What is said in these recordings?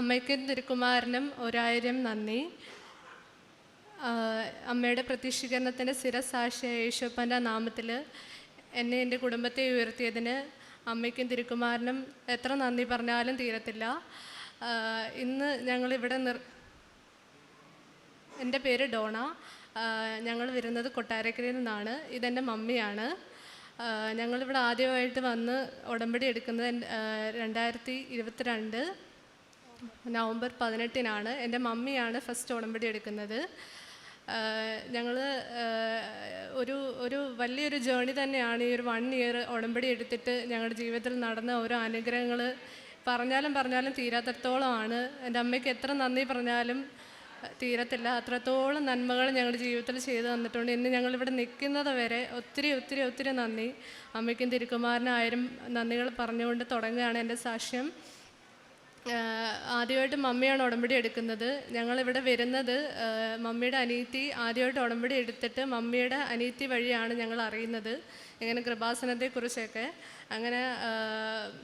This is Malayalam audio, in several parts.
അമ്മയ്ക്കും തിരുക്കുമാരനും 1000 നന്ദി. അമ്മയുടെ പ്രത്യക്ഷീകരണത്തിൻ്റെ സ്ഥിരസാക്ഷിയായ യേശുപ്പൻ്റെ നാമത്തിൽ എന്നെ എൻ്റെ കുടുംബത്തെ ഉയർത്തിയതിന് അമ്മയ്ക്കും തിരുക്കുമാരനും എത്ര നന്ദി പറഞ്ഞാലും തീരത്തില്ല. ഇന്ന് ഞങ്ങളിവിടെ എൻ്റെ പേര് ഡോണ. ഞങ്ങൾ വരുന്നത് കൊട്ടാരക്കരയിൽ നിന്നാണ്. ഇതെൻ്റെ മമ്മിയാണ്. ഞങ്ങളിവിടെ ആദ്യമായിട്ട് വന്ന് ഉടമ്പടി എടുക്കുന്നത് 2022 നവംബർ 18-നാണ്. എൻ്റെ മമ്മിയാണ് ഫസ്റ്റ് ഉടമ്പടി എടുക്കുന്നത്. ഞങ്ങൾ ഒരു വലിയൊരു ജേണി തന്നെയാണ്. ഈ ഒരു 1 ഇയർ ഉടമ്പടി എടുത്തിട്ട് ഞങ്ങളുടെ ജീവിതത്തിൽ നടന്ന ഓരോ അനുഗ്രഹങ്ങൾ പറഞ്ഞാലും തീരാത്തത്തോളമാണ്. എൻ്റെ അമ്മയ്ക്ക് എത്ര നന്ദി പറഞ്ഞാലും തീരത്തില്ല. അത്രത്തോളം നന്മകൾ ഞങ്ങളുടെ ജീവിതത്തിൽ ചെയ്തു തന്നിട്ടുണ്ട്. ഇന്ന് ഞങ്ങളിവിടെ നിൽക്കുന്നത് വരെ ഒത്തിരി നന്ദി. അമ്മയ്ക്കും തിരുക്കുമാരനും 1000 നന്ദികൾ പറഞ്ഞുകൊണ്ട് തുടങ്ങുകയാണ് എൻ്റെ സാക്ഷ്യം. ആദ്യമായിട്ട് മമ്മിയാണ് ഉടമ്പടി എടുക്കുന്നത്. ഞങ്ങളിവിടെ വരുന്നത് മമ്മിയുടെ അനിയത്തി ആദ്യമായിട്ട് ഉടമ്പടി എടുത്തിട്ട് മമ്മിയുടെ അനിയത്തി വഴിയാണ് ഞങ്ങൾ അറിയുന്നത് ഇങ്ങനെ കൃപാസനത്തെക്കുറിച്ചൊക്കെ. അങ്ങനെ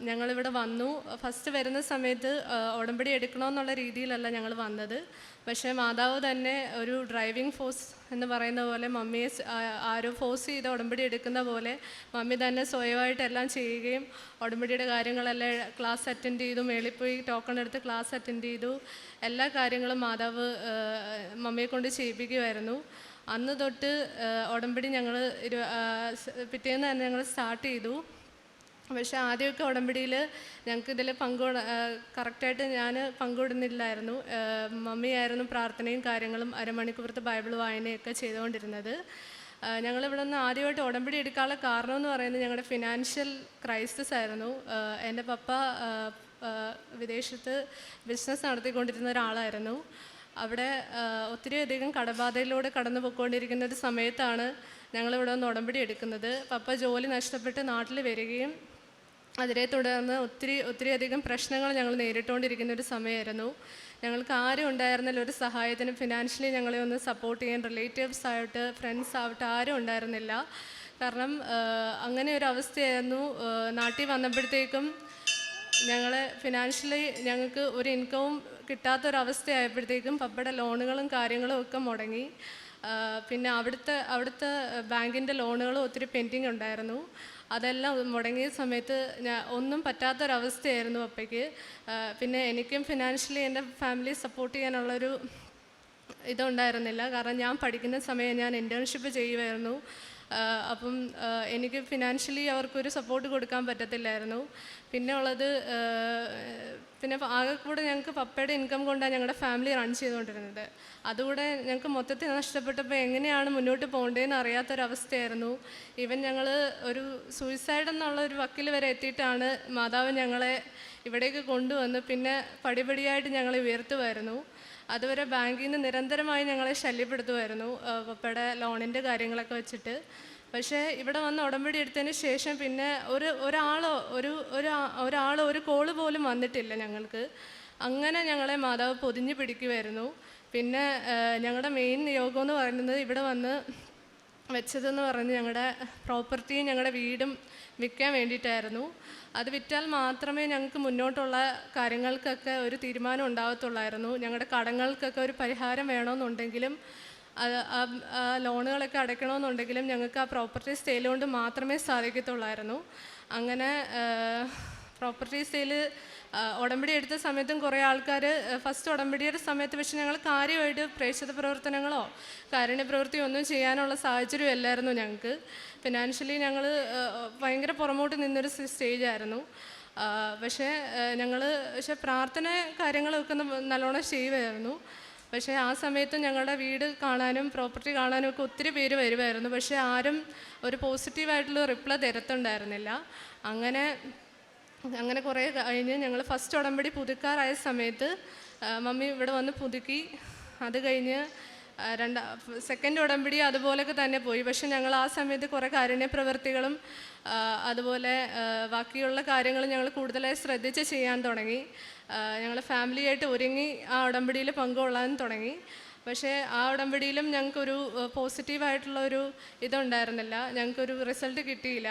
ഞങ്ങളിവിടെ വന്നു. ഫസ്റ്റ് വരുന്ന സമയത്ത് ഉടമ്പടി എടുക്കണമെന്നുള്ള രീതിയിലല്ല ഞങ്ങൾ വന്നത്. പക്ഷേ മാതാവ് തന്നെ ഒരു ഡ്രൈവിംഗ് ഫോഴ്സ് എന്ന് പറയുന്ന പോലെ മമ്മിയെ ആരോ ഫോഴ്സ് ചെയ്ത് ഉടമ്പടി എടുക്കുന്ന പോലെ മമ്മി തന്നെ സ്വയമായിട്ടെല്ലാം ചെയ്യുകയും ഉടമ്പടിയുടെ കാര്യങ്ങളെല്ലാം ക്ലാസ് അറ്റൻഡ് ചെയ്തു, മേളിൽ പോയി ടോക്കൺ എടുത്ത് ക്ലാസ് അറ്റൻഡ് ചെയ്തു. എല്ലാ കാര്യങ്ങളും മാതാവ് മമ്മിയെ കൊണ്ട് ചെയ്യിപ്പിക്കുമായിരുന്നു. അന്ന് തൊട്ട് ഉടമ്പടി ഞങ്ങൾ പിറ്റേന്ന് തന്നെ ഞങ്ങൾ സ്റ്റാർട്ട് ചെയ്തു. പക്ഷേ ആദ്യമൊക്കെ ഉടമ്പടിയിൽ ഞങ്ങൾക്ക് ഇതിൽ കറക്റ്റായിട്ട് ഞാൻ പങ്കുവിടുന്നില്ലായിരുന്നു. മമ്മിയായിരുന്നു പ്രാർത്ഥനയും കാര്യങ്ങളും അരമണിക്കൂറത്തെ ബൈബിൾ വായനയൊക്കെ ചെയ്തുകൊണ്ടിരുന്നത്. ഞങ്ങളിവിടെ നിന്ന് ആദ്യമായിട്ട് ഉടമ്പടി എടുക്കാനുള്ള കാരണം എന്ന് പറയുന്നത് ഞങ്ങളുടെ ഫിനാൻഷ്യൽ ക്രൈസിസ് ആയിരുന്നു. എൻ്റെ പപ്പ വിദേശത്ത് ബിസിനസ് നടത്തിക്കൊണ്ടിരുന്ന ഒരാളായിരുന്നു. അവിടെ ഒത്തിരിയധികം കടബാധയിലൂടെ കടന്നു പോയിക്കൊണ്ടിരിക്കുന്ന ഒരു സമയത്താണ് ഞങ്ങളിവിടെ നിന്ന് ഉടമ്പടി എടുക്കുന്നത്. പപ്പ ജോലി നഷ്ടപ്പെട്ട് നാട്ടിൽ വരികയും അതിനെ തുടർന്ന് ഒത്തിരിയധികം പ്രശ്നങ്ങൾ ഞങ്ങൾ നേരിട്ടുകൊണ്ടിരിക്കുന്ന ഒരു സമയമായിരുന്നു. ഞങ്ങൾക്ക് ആരും ഉണ്ടായിരുന്നില്ല ഒരു സഹായത്തിനും. ഫിനാൻഷ്യലി ഞങ്ങളെ ഒന്ന് സപ്പോർട്ട് ചെയ്യാൻ റിലേറ്റീവ്സ് ആയിട്ട് ഫ്രണ്ട്സ് ആവട്ടെ ആരും ഉണ്ടായിരുന്നില്ല. കാരണം അങ്ങനെ ഒരു അവസ്ഥയായിരുന്നു. നാട്ടിൽ വന്നപ്പോഴത്തേക്കും ഞങ്ങളെ ഫിനാൻഷ്യലി ഞങ്ങൾക്ക് ഒരു ഇൻകവും കിട്ടാത്തൊരവസ്ഥയായപ്പോഴത്തേക്കും പപ്പയുടെ ലോണുകളും കാര്യങ്ങളും ഒക്കെ മുടങ്ങി. പിന്നെ അവിടുത്തെ ബാങ്കിൻ്റെ ലോണുകളും ഒത്തിരി പെൻഡിങ് ഉണ്ടായിരുന്നു. അതെല്ലാം മുടങ്ങിയ സമയത്ത് ഒന്നും പറ്റാത്തൊരവസ്ഥയായിരുന്നു പപ്പയ്ക്ക്. പിന്നെ എനിക്കും ഫിനാൻഷ്യലി എൻ്റെ ഫാമിലി സപ്പോർട്ട് ചെയ്യാനുള്ളൊരു ഇതുണ്ടായിരുന്നില്ല. കാരണം ഞാൻ പഠിക്കുന്ന സമയം ഞാൻ ഇൻറ്റേൺഷിപ്പ് ചെയ്യുമായിരുന്നു. അപ്പം എനിക്ക് ഫിനാൻഷ്യലി അവർക്കൊരു സപ്പോർട്ട് കൊടുക്കാൻ പറ്റത്തില്ലായിരുന്നു. പിന്നെ ഉള്ളത് പിന്നെ ആകെ കൂടെ ഞങ്ങൾക്ക് പപ്പയുടെ ഇൻകം കൊണ്ടാണ് ഞങ്ങളുടെ ഫാമിലി റൺ ചെയ്തുകൊണ്ടിരുന്നത്. അതുകൂടെ ഞങ്ങൾക്ക് മൊത്തത്തിൽ നഷ്ടപ്പെട്ടപ്പോൾ എങ്ങനെയാണ് മുന്നോട്ട് പോകേണ്ടതെന്ന് അറിയാത്തൊരവസ്ഥയായിരുന്നു. ഈവൻ ഞങ്ങൾ ഒരു സൂയിസൈഡ് എന്നുള്ള ഒരു വക്കിൽ വരെ എത്തിയിട്ടാണ് മാതാവ് ഞങ്ങളെ ഇവിടേക്ക് കൊണ്ടുവന്ന് പിന്നെ പടിപടിയായിട്ട് ഞങ്ങളെ ഉയർത്തുമായിരുന്നു. അതുവരെ ബാങ്കിൽ നിന്ന് നിരന്തരമായി ഞങ്ങളെ ശല്യപ്പെടുത്തുമായിരുന്നു പപ്പയുടെ ലോണിൻ്റെ കാര്യങ്ങളൊക്കെ വെച്ചിട്ട്. പക്ഷേ ഇവിടെ വന്ന് ഉടമ്പടി എടുത്തതിന് ശേഷം പിന്നെ ഒരാളോ ഒരു കോള് പോലും വന്നിട്ടില്ല ഞങ്ങൾക്ക്. അങ്ങനെ ഞങ്ങളെ മാതാവ് പൊതിഞ്ഞു പിടിക്കുമായിരുന്നു. പിന്നെ ഞങ്ങളുടെ മെയിൻ നിയോഗം എന്ന് പറയുന്നത് ഇവിടെ വന്ന് വെച്ചതെന്ന് പറഞ്ഞ് ഞങ്ങളുടെ പ്രോപ്പർട്ടിയും ഞങ്ങളുടെ വീടും വിൽക്കാൻ വേണ്ടിയിട്ടായിരുന്നു. അത് വിറ്റാൽ മാത്രമേ ഞങ്ങൾക്ക് മുന്നോട്ടുള്ള കാര്യങ്ങൾക്കൊക്കെ ഒരു തീരുമാനം ഉണ്ടാകത്തുള്ളായിരുന്നു. ഞങ്ങളുടെ കടങ്ങൾക്കൊക്കെ ഒരു പരിഹാരം വേണമെന്നുണ്ടെങ്കിലും ലോണുകളൊക്കെ അടയ്ക്കണമെന്നുണ്ടെങ്കിലും ഞങ്ങൾക്ക് ആ പ്രോപ്പർട്ടി സെയിൽ കൊണ്ട് മാത്രമേ സാധിക്കത്തുള്ളായിരുന്നു. അങ്ങനെ പ്രോപ്പർട്ടി സെയിൽ ഉടമ്പടി എടുത്ത സമയത്തും കുറേ ആൾക്കാർ ഫസ്റ്റ് ഉടമ്പടിയുടെ സമയത്ത് പക്ഷേ ഞങ്ങൾ കാര്യമായിട്ട് പ്രേക്ഷിത പ്രവർത്തനങ്ങളോ കാരുണ്യപ്രവൃത്തിയോ ഒന്നും ചെയ്യാനുള്ള സാഹചര്യം അല്ലായിരുന്നു ഞങ്ങൾക്ക്. ഫിനാൻഷ്യലി ഞങ്ങൾ ഭയങ്കര പുറമോട്ട് നിന്നൊരു സ്റ്റേജായിരുന്നു. പക്ഷേ പ്രാർത്ഥന കാര്യങ്ങളൊക്കെ നല്ലോണം ചെയ്യുമായിരുന്നു. പക്ഷേ ആ സമയത്ത് ഞങ്ങളുടെ വീട് കാണാനും പ്രോപ്പർട്ടി കാണാനും ഒക്കെ ഒത്തിരി പേര് വരുമായിരുന്നു. പക്ഷേ ആരും ഒരു പോസിറ്റീവായിട്ടുള്ള റിപ്ലൈ തരത്തുണ്ടായിരുന്നില്ല. അങ്ങനെ കുറേ കഴിഞ്ഞ് ഞങ്ങൾ ഫസ്റ്റ് ഉടമ്പടി പുതുക്കാറായ സമയത്ത് മമ്മി ഇവിടെ വന്ന് പുതുക്കി. അത് കഴിഞ്ഞ് സെക്കൻഡ് ഉടമ്പടി അതുപോലെയൊക്കെ തന്നെ പോയി. പക്ഷെ ഞങ്ങൾ ആ സമയത്ത് കുറേ കാരുണ്യ പ്രവൃത്തികളും അതുപോലെ ബാക്കിയുള്ള കാര്യങ്ങൾ ഞങ്ങൾ കൂടുതലായി ശ്രദ്ധിച്ച് ചെയ്യാൻ തുടങ്ങി. ഞങ്ങൾ ഫാമിലിയായിട്ട് ഒരുങ്ങി ആ ഉടമ്പടിയിൽ പങ്കുകൊള്ളാൻ തുടങ്ങി. പക്ഷേ ആ ഉടമ്പടിയിലും ഞങ്ങൾക്കൊരു പോസിറ്റീവായിട്ടുള്ളൊരു ഇതുണ്ടായിരുന്നില്ല, ഞങ്ങൾക്കൊരു റിസൾട്ട് കിട്ടിയില്ല.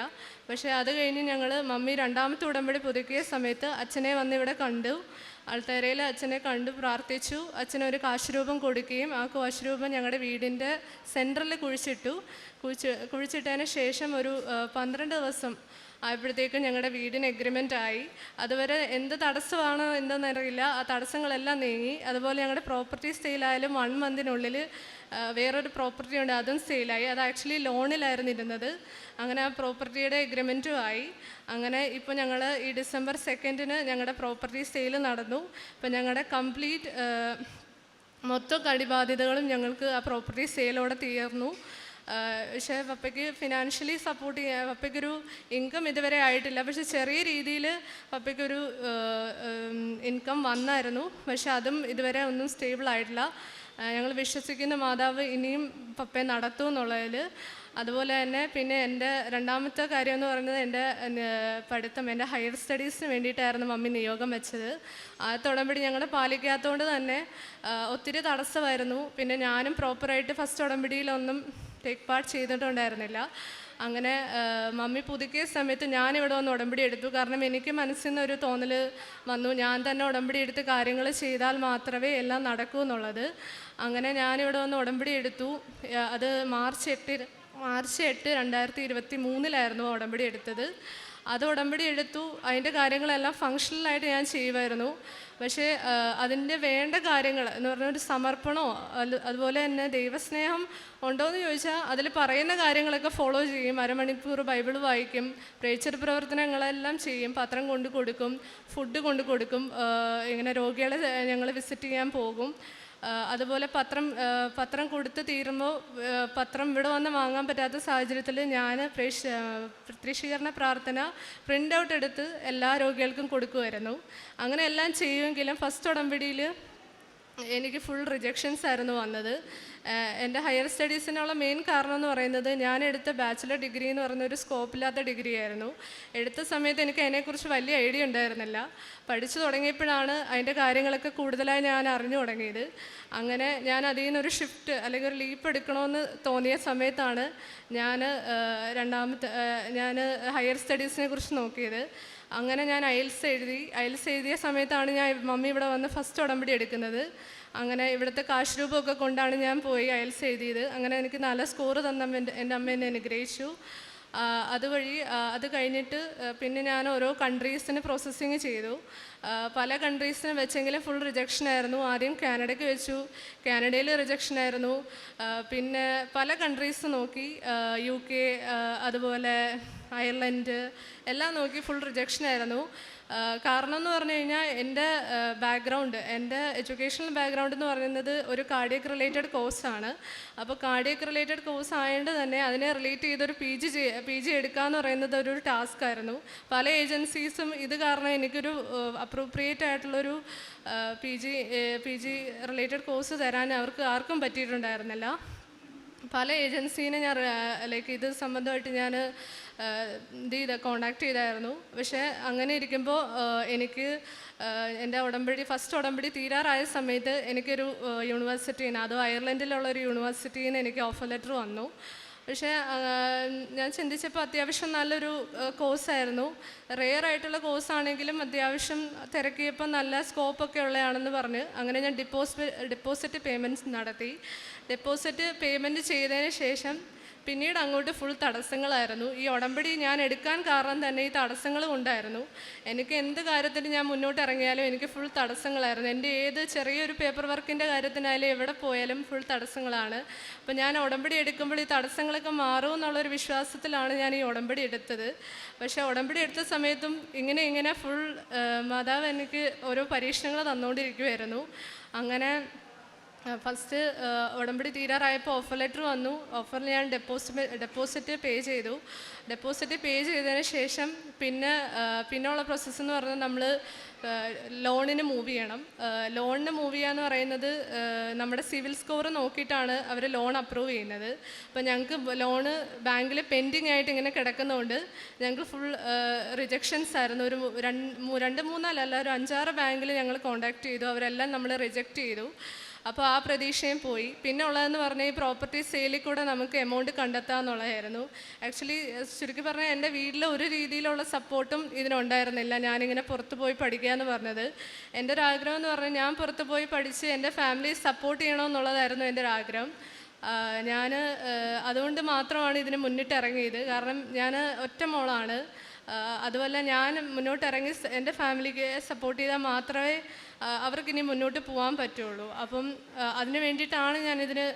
പക്ഷേ അത് കഴിഞ്ഞ് ഞങ്ങൾ മമ്മി രണ്ടാമത്തെ ഉടമ്പടി പുതുക്കിയ സമയത്ത് അച്ഛനെ വന്നിവിടെ കണ്ടു. ആൾത്തറയിൽ അച്ഛനെ കണ്ടു പ്രാർത്ഥിച്ചു. അച്ഛനൊരു കാശുരൂപം കൊടുക്കുകയും ആ കാശുരൂപം ഞങ്ങളുടെ വീടിൻ്റെ സെൻറ്ററിൽ കുഴിച്ചിട്ടതിന് ശേഷം ഒരു 12 ദിവസം ആയപ്പോഴത്തേക്കും ഞങ്ങളുടെ വീടിന് എഗ്രിമെൻ്റ് ആയി. അതുവരെ എന്ത് തടസ്സമാണോ എന്തെന്നറിയില്ല, ആ തടസ്സങ്ങളെല്ലാം നീങ്ങി. അതുപോലെ ഞങ്ങളുടെ പ്രോപ്പർട്ടി സെയിലായാലും 1 മന്തിനുള്ളിൽ വേറൊരു പ്രോപ്പർട്ടി ഉണ്ട്, അതും സെയിലായി. അത് ആക്ച്വലി ലോണിലായിരുന്നു ഇരുന്നത്. അങ്ങനെ ആ പ്രോപ്പർട്ടിയുടെ എഗ്രിമെൻറ്റും ആയി. അങ്ങനെ ഇപ്പോൾ ഞങ്ങൾ ഈ December 2 ഞങ്ങളുടെ പ്രോപ്പർട്ടി സെയിൽ നടന്നു. ഇപ്പോൾ ഞങ്ങളുടെ കംപ്ലീറ്റ് മൊത്തം കടിബാധ്യതകളും ഞങ്ങൾക്ക് ആ പ്രോപ്പർട്ടി സെയിലോടെ തീർന്നു. പക്ഷേ പപ്പയ്ക്ക് ഫിനാൻഷ്യലി സപ്പോർട്ട് ചെയ്യാൻ പപ്പയ്ക്കൊരു ഇൻകം ഇതുവരെ ആയിട്ടില്ല. പക്ഷെ ചെറിയ രീതിയിൽ പപ്പയ്ക്കൊരു ഇൻകം വന്നായിരുന്നു. പക്ഷെ അതും ഇതുവരെ ഒന്നും സ്റ്റേബിൾ ആയിട്ടില്ല. ഞങ്ങൾ വിശ്വസിക്കുന്ന മാതാവ് ഇനിയും പപ്പയെ നടത്തും എന്നുള്ളതിൽ. അതുപോലെ തന്നെ പിന്നെ എൻ്റെ രണ്ടാമത്തെ കാര്യം എന്ന് പറയുന്നത് എൻ്റെ പഠിത്തം, എൻ്റെ ഹയർ സ്റ്റഡീസിന് വേണ്ടിയിട്ടായിരുന്നു മമ്മി നിയോഗം വെച്ചത്. ആ ഉടമ്പടി ഞങ്ങൾ പാലിക്കാത്തതുകൊണ്ട് തന്നെ ഒത്തിരി തടസ്സമായിരുന്നു. പിന്നെ ഞാനും പ്രോപ്പറായിട്ട് ഫസ്റ്റ് ഉടമ്പടിയിലൊന്നും ടേക്ക് പാർട്ട് ചെയ്തിട്ടുണ്ടായിരുന്നില്ല. അങ്ങനെ മമ്മി പുതുക്കിയ സമയത്ത് ഞാനിവിടെ വന്ന് ഉടമ്പടി എടുത്തു. കാരണം എനിക്ക് മനസ്സിൽ നിന്നൊരു തോന്നൽ വന്നു, ഞാൻ തന്നെ ഉടമ്പടി എടുത്ത് കാര്യങ്ങൾ ചെയ്താൽ മാത്രമേ എല്ലാം നടക്കൂ എന്നുള്ളത്. അങ്ങനെ ഞാനിവിടെ വന്ന് ഉടമ്പടി എടുത്തു. അത് മാർച്ച് 8 2023 ഉടമ്പടി എടുത്തത്. അത് ഉടമ്പടി എടുത്തു. അതിൻ്റെ കാര്യങ്ങളെല്ലാം ഫങ്ഷണലായിട്ട് ഞാൻ ചെയ്യുമായിരുന്നു. പക്ഷേ അതിൻ്റെ വേണ്ട കാര്യങ്ങൾ എന്ന് പറഞ്ഞാൽ ഒരു സമർപ്പണമോ അതുപോലെ തന്നെ ദൈവസ്നേഹം ഉണ്ടോയെന്ന് ചോദിച്ചാൽ അതിൽ പറയുന്ന കാര്യങ്ങളൊക്കെ ഫോളോ ചെയ്യും. അരമണിക്കൂർ ബൈബിൾ വായിക്കും, പ്രേക്ഷിത പ്രവർത്തനങ്ങളെല്ലാം ചെയ്യും, പത്രം കൊണ്ട് കൊടുക്കും, ഫുഡ് കൊണ്ട് കൊടുക്കും, ഇങ്ങനെ രോഗികളെ ഞങ്ങൾ വിസിറ്റ് ചെയ്യാൻ പോകും. അതുപോലെ പത്രം കൊടുത്ത് തീരുമ്പോൾ പത്രം ഇവിടെ വന്ന് വാങ്ങാൻ പറ്റാത്ത സാഹചര്യത്തിൽ ഞാൻ പ്രത്യക്ഷീകരണ പ്രാർത്ഥന പ്രിൻ്റ് ഔട്ട് എടുത്ത് എല്ലാ രോഗികൾക്കും കൊടുക്കുമായിരുന്നു. അങ്ങനെ എല്ലാം ചെയ്യുമെങ്കിലും ഫസ്റ്റ് ഉടമ്പടിയിൽ എനിക്ക് ഫുൾ റിജക്ഷൻസ് ആയിരുന്നു വന്നത്. എൻ്റെ ഹയർ സ്റ്റഡീസിനുള്ള മെയിൻ കാരണം എന്ന് പറയുന്നത് ഞാൻ എടുത്ത ബാച്ചിലർ ഡിഗ്രി എന്ന് പറയുന്ന ഒരു സ്കോപ്പില്ലാത്ത ഡിഗ്രി ആയിരുന്നു. എടുത്ത സമയത്ത് എനിക്ക് അതിനെക്കുറിച്ച് വലിയ ഐഡിയ ഉണ്ടായിരുന്നില്ല. പഠിച്ചു തുടങ്ങിയപ്പോഴാണ് അതിൻ്റെ കാര്യങ്ങളൊക്കെ കൂടുതലായി ഞാൻ അറിഞ്ഞു തുടങ്ങിയത്. അങ്ങനെ ഞാൻ അതിൽ നിന്നൊരു ഷിഫ്റ്റ് അല്ലെങ്കിൽ ഒരു ലീപ്പ് എടുക്കണമെന്ന് തോന്നിയ സമയത്താണ് ഞാൻ ഹയർ സ്റ്റഡീസിനെ കുറിച്ച് നോക്കിയത്. അങ്ങനെ ഞാൻ ഐൽസ് എഴുതിയ സമയത്താണ് ഞാൻ മമ്മി ഇവിടെ വന്ന് ഫസ്റ്റ് ഉടമ്പടി എടുക്കുന്നത്. അങ്ങനെ ഇവിടുത്തെ കാശ് രൂപമൊക്കെ കൊണ്ടാണ് ഞാൻ പോയി ഐൽസ് എഴുതിയത്. അങ്ങനെ എനിക്ക് നല്ല സ്കോർ തന്ന എൻ്റെ അമ്മ എന്നെ അനുഗ്രഹിച്ചു. അതുവഴി അത് കഴിഞ്ഞിട്ട് പിന്നെ ഞാൻ ഓരോ കൺട്രീസിന് പ്രോസസ്സിങ് ചെയ്തു. പല കൺട്രീസിന് വെച്ചെങ്കിലും ഫുൾ റിജക്ഷനായിരുന്നു. ആദ്യം കാനഡയ്ക്ക് വെച്ചു, കാനഡയിൽ റിജക്ഷനായിരുന്നു. പിന്നെ പല കൺട്രീസ് നോക്കി, UK അതുപോലെ അയർലൻഡ് എല്ലാം നോക്കി ഫുൾ റിജക്ഷനായിരുന്നു. കാരണം എന്ന് പറഞ്ഞു കഴിഞ്ഞാൽ എൻ്റെ എഡ്യൂക്കേഷണൽ ബാക്ക്ഗ്രൗണ്ട് എന്ന് പറയുന്നത് ഒരു കാർഡിയക് റിലേറ്റഡ് കോഴ്സാണ്. അപ്പോൾ കാർഡിയക് റിലേറ്റഡ് കോഴ്സ് ആയതുകൊണ്ട് തന്നെ അതിനെ റിലേറ്റ് ചെയ്തൊരു പി ജി എടുക്കുക എന്ന് പറയുന്നത് ഒരു ടാസ്ക് ആയിരുന്നു. പല ഏജൻസീസും ഇത് കാരണം എനിക്കൊരു അപ്രോപ്രിയേറ്റ് ആയിട്ടുള്ളൊരു പി ജി റിലേറ്റഡ് കോഴ്സ് തരാൻ ആർക്കും പറ്റിയിട്ടുണ്ടായിരുന്നില്ല. പല ഏജൻസീനെ ഞാൻ ഇത് സംബന്ധമായിട്ട് ഞാൻ കോണ്ടാക്ട് ചെയ്തായിരുന്നു. പക്ഷേ അങ്ങനെ ഇരിക്കുമ്പോൾ എനിക്ക് എൻ്റെ ഫസ്റ്റ് ഉടമ്പടി തീരാറായ സമയത്ത് എനിക്കൊരു യൂണിവേഴ്സിറ്റിന്ന്, അതും അയർലൻഡിലുള്ളൊരു യൂണിവേഴ്സിറ്റിയിൽ നിന്ന് എനിക്ക് ഓഫർ ലെറ്റർ വന്നു. പക്ഷേ ഞാൻ ചിന്തിച്ചപ്പോൾ അത്യാവശ്യം നല്ലൊരു കോഴ്സായിരുന്നു. റെയർ ആയിട്ടുള്ള കോഴ്സാണെങ്കിലും അത്യാവശ്യം തിരക്കിയപ്പോൾ നല്ല സ്കോപ്പൊക്കെ ഉള്ളതാണെന്ന് പറഞ്ഞ് അങ്ങനെ ഞാൻ ഡെപ്പോസിറ്റ് പേയ്മെൻറ്റ്സ് നടത്തി. ഡെപ്പോസിറ്റ് പേയ്മെൻറ്റ് ചെയ്തതിന് ശേഷം പിന്നീട് അങ്ങോട്ട് ഫുൾ തടസ്സങ്ങളായിരുന്നു. ഈ ഉടമ്പടി ഞാൻ എടുക്കാൻ കാരണം തന്നെ ഈ തടസ്സങ്ങളും ഉണ്ടായിരുന്നു. എനിക്ക് എന്ത് കാര്യത്തിന് ഞാൻ മുന്നോട്ട് ഇറങ്ങിയാലും എനിക്ക് ഫുൾ തടസ്സങ്ങളായിരുന്നു. എൻ്റെ ഏത് ചെറിയൊരു പേപ്പർ വർക്കിൻ്റെ കാര്യത്തിനായാലും എവിടെ പോയാലും ഫുൾ തടസ്സങ്ങളാണ്. അപ്പോൾ ഞാൻ ഉടമ്പടി എടുക്കുമ്പോൾ ഈ തടസ്സങ്ങളൊക്കെ മാറും എന്നുള്ളൊരു വിശ്വാസത്തിലാണ് ഞാൻ ഈ ഉടമ്പടി എടുത്തത്. പക്ഷേ ഉടമ്പടി എടുത്ത സമയത്തും ഇങ്ങനെ ഫുൾ മാതാവ് എനിക്ക് ഓരോ പരീക്ഷണങ്ങൾ തന്നുകൊണ്ടിരിക്കുമായിരുന്നു. അങ്ങനെ ഫസ്റ്റ് ഉടമ്പടി തീരാറായപ്പോൾ ഓഫർ ലെറ്റർ വന്നു. ഓഫറിൽ ഞാൻ ഡെപ്പോസിറ്റ് പേ ചെയ്തു. ഡെപ്പോസിറ്റ് പേ ചെയ്തതിന് ശേഷം പിന്നെയുള്ള പ്രോസസ്സ് എന്ന് പറഞ്ഞാൽ നമ്മൾ ലോണിന് മൂവ് ചെയ്യണം. ലോണിന് മൂവ് ചെയ്യുക എന്ന് പറയുന്നത് നമ്മുടെ സിവിൽ സ്കോർ നോക്കിയിട്ടാണ് അവർ ലോൺ അപ്രൂവ് ചെയ്യുന്നത്. അപ്പോൾ ഞങ്ങൾക്ക് ലോണ് ബാങ്കിൽ പെൻഡിങ് ആയിട്ട് ഇങ്ങനെ കിടക്കുന്നതുകൊണ്ട് ഞങ്ങൾക്ക് ഫുൾ റിജക്ഷൻസ് ആയിരുന്നു. ഒരു 2-3 അല്ല ഒരു 5-6 ബാങ്കിൽ ഞങ്ങൾ കോൺടാക്ട് ചെയ്തു. അവരെല്ലാം നമ്മൾ റിജക്റ്റ് ചെയ്തു. അപ്പോൾ ആ പ്രതീക്ഷയും പോയി. പിന്നെ ഉള്ളതെന്ന് പറഞ്ഞാൽ ഈ പ്രോപ്പർട്ടി സെയിലിൽ കൂടെ നമുക്ക് എമൗണ്ട് കണ്ടെത്താമെന്നുള്ളതായിരുന്നു. ആക്ച്വലി ചുരുക്കി പറഞ്ഞാൽ എൻ്റെ വീട്ടിൽ ഒരു രീതിയിലുള്ള സപ്പോർട്ടും ഇതിനുണ്ടായിരുന്നില്ല. ഞാനിങ്ങനെ പുറത്ത് പോയി പഠിക്കുക എന്ന് പറഞ്ഞത് എൻ്റെ ഒരു ആഗ്രഹം എന്ന് പറഞ്ഞാൽ ഞാൻ പുറത്ത് പോയി പഠിച്ച് എൻ്റെ ഫാമിലി സപ്പോർട്ട് ചെയ്യണമെന്നുള്ളതായിരുന്നു എൻ്റെ ഒരു ആഗ്രഹം. ഞാൻ അതുകൊണ്ട് മാത്രമാണ് ഇതിന് മുന്നിട്ടിറങ്ങിയത്. കാരണം ഞാൻ ഒറ്റ മോളാണ്. അതുപോലെ ഞാൻ മുന്നോട്ടിറങ്ങി എൻ്റെ ഫാമിലിക്ക് സപ്പോർട്ട് ചെയ്താൽ മാത്രമേ അവർക്കിനി മുന്നോട്ട് പോകാൻ പറ്റുള്ളൂ. അപ്പം അതിന് വേണ്ടിയിട്ടാണ് ഞാനിതിന്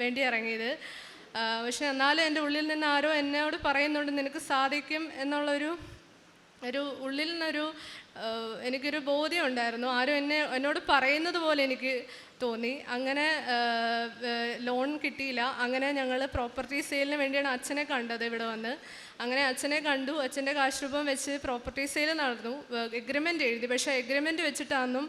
വേണ്ടി ഇറങ്ങിയത്. പക്ഷെ എന്നാലും എൻ്റെ ഉള്ളിൽ നിന്ന് ആരോ എന്നോട് പറയുന്നുണ്ട് നിനക്ക് സാധിക്കും എന്നുള്ളൊരു ഉള്ളിൽ നിന്നൊരു എനിക്കൊരു ബോധ്യം ഉണ്ടായിരുന്നു. ആരും എന്നോട് പറയുന്നത് പോലെ എനിക്ക് തോന്നി. അങ്ങനെ ലോൺ കിട്ടിയില്ല. അങ്ങനെ ഞങ്ങൾ പ്രോപ്പർട്ടി സെയിലിന് വേണ്ടിയാണ് അച്ഛനെ കണ്ടത് ഇവിടെ വന്ന്. അങ്ങനെ അച്ഛനെ കണ്ടു. അച്ഛൻ്റെ കാശ് രൂപം വെച്ച് പ്രോപ്പർട്ടി സെയിൽ നടന്നു. എഗ്രിമെൻ്റ് എഴുതി. പക്ഷേ എഗ്രിമെൻ്റ് വെച്ചിട്ടൊന്നും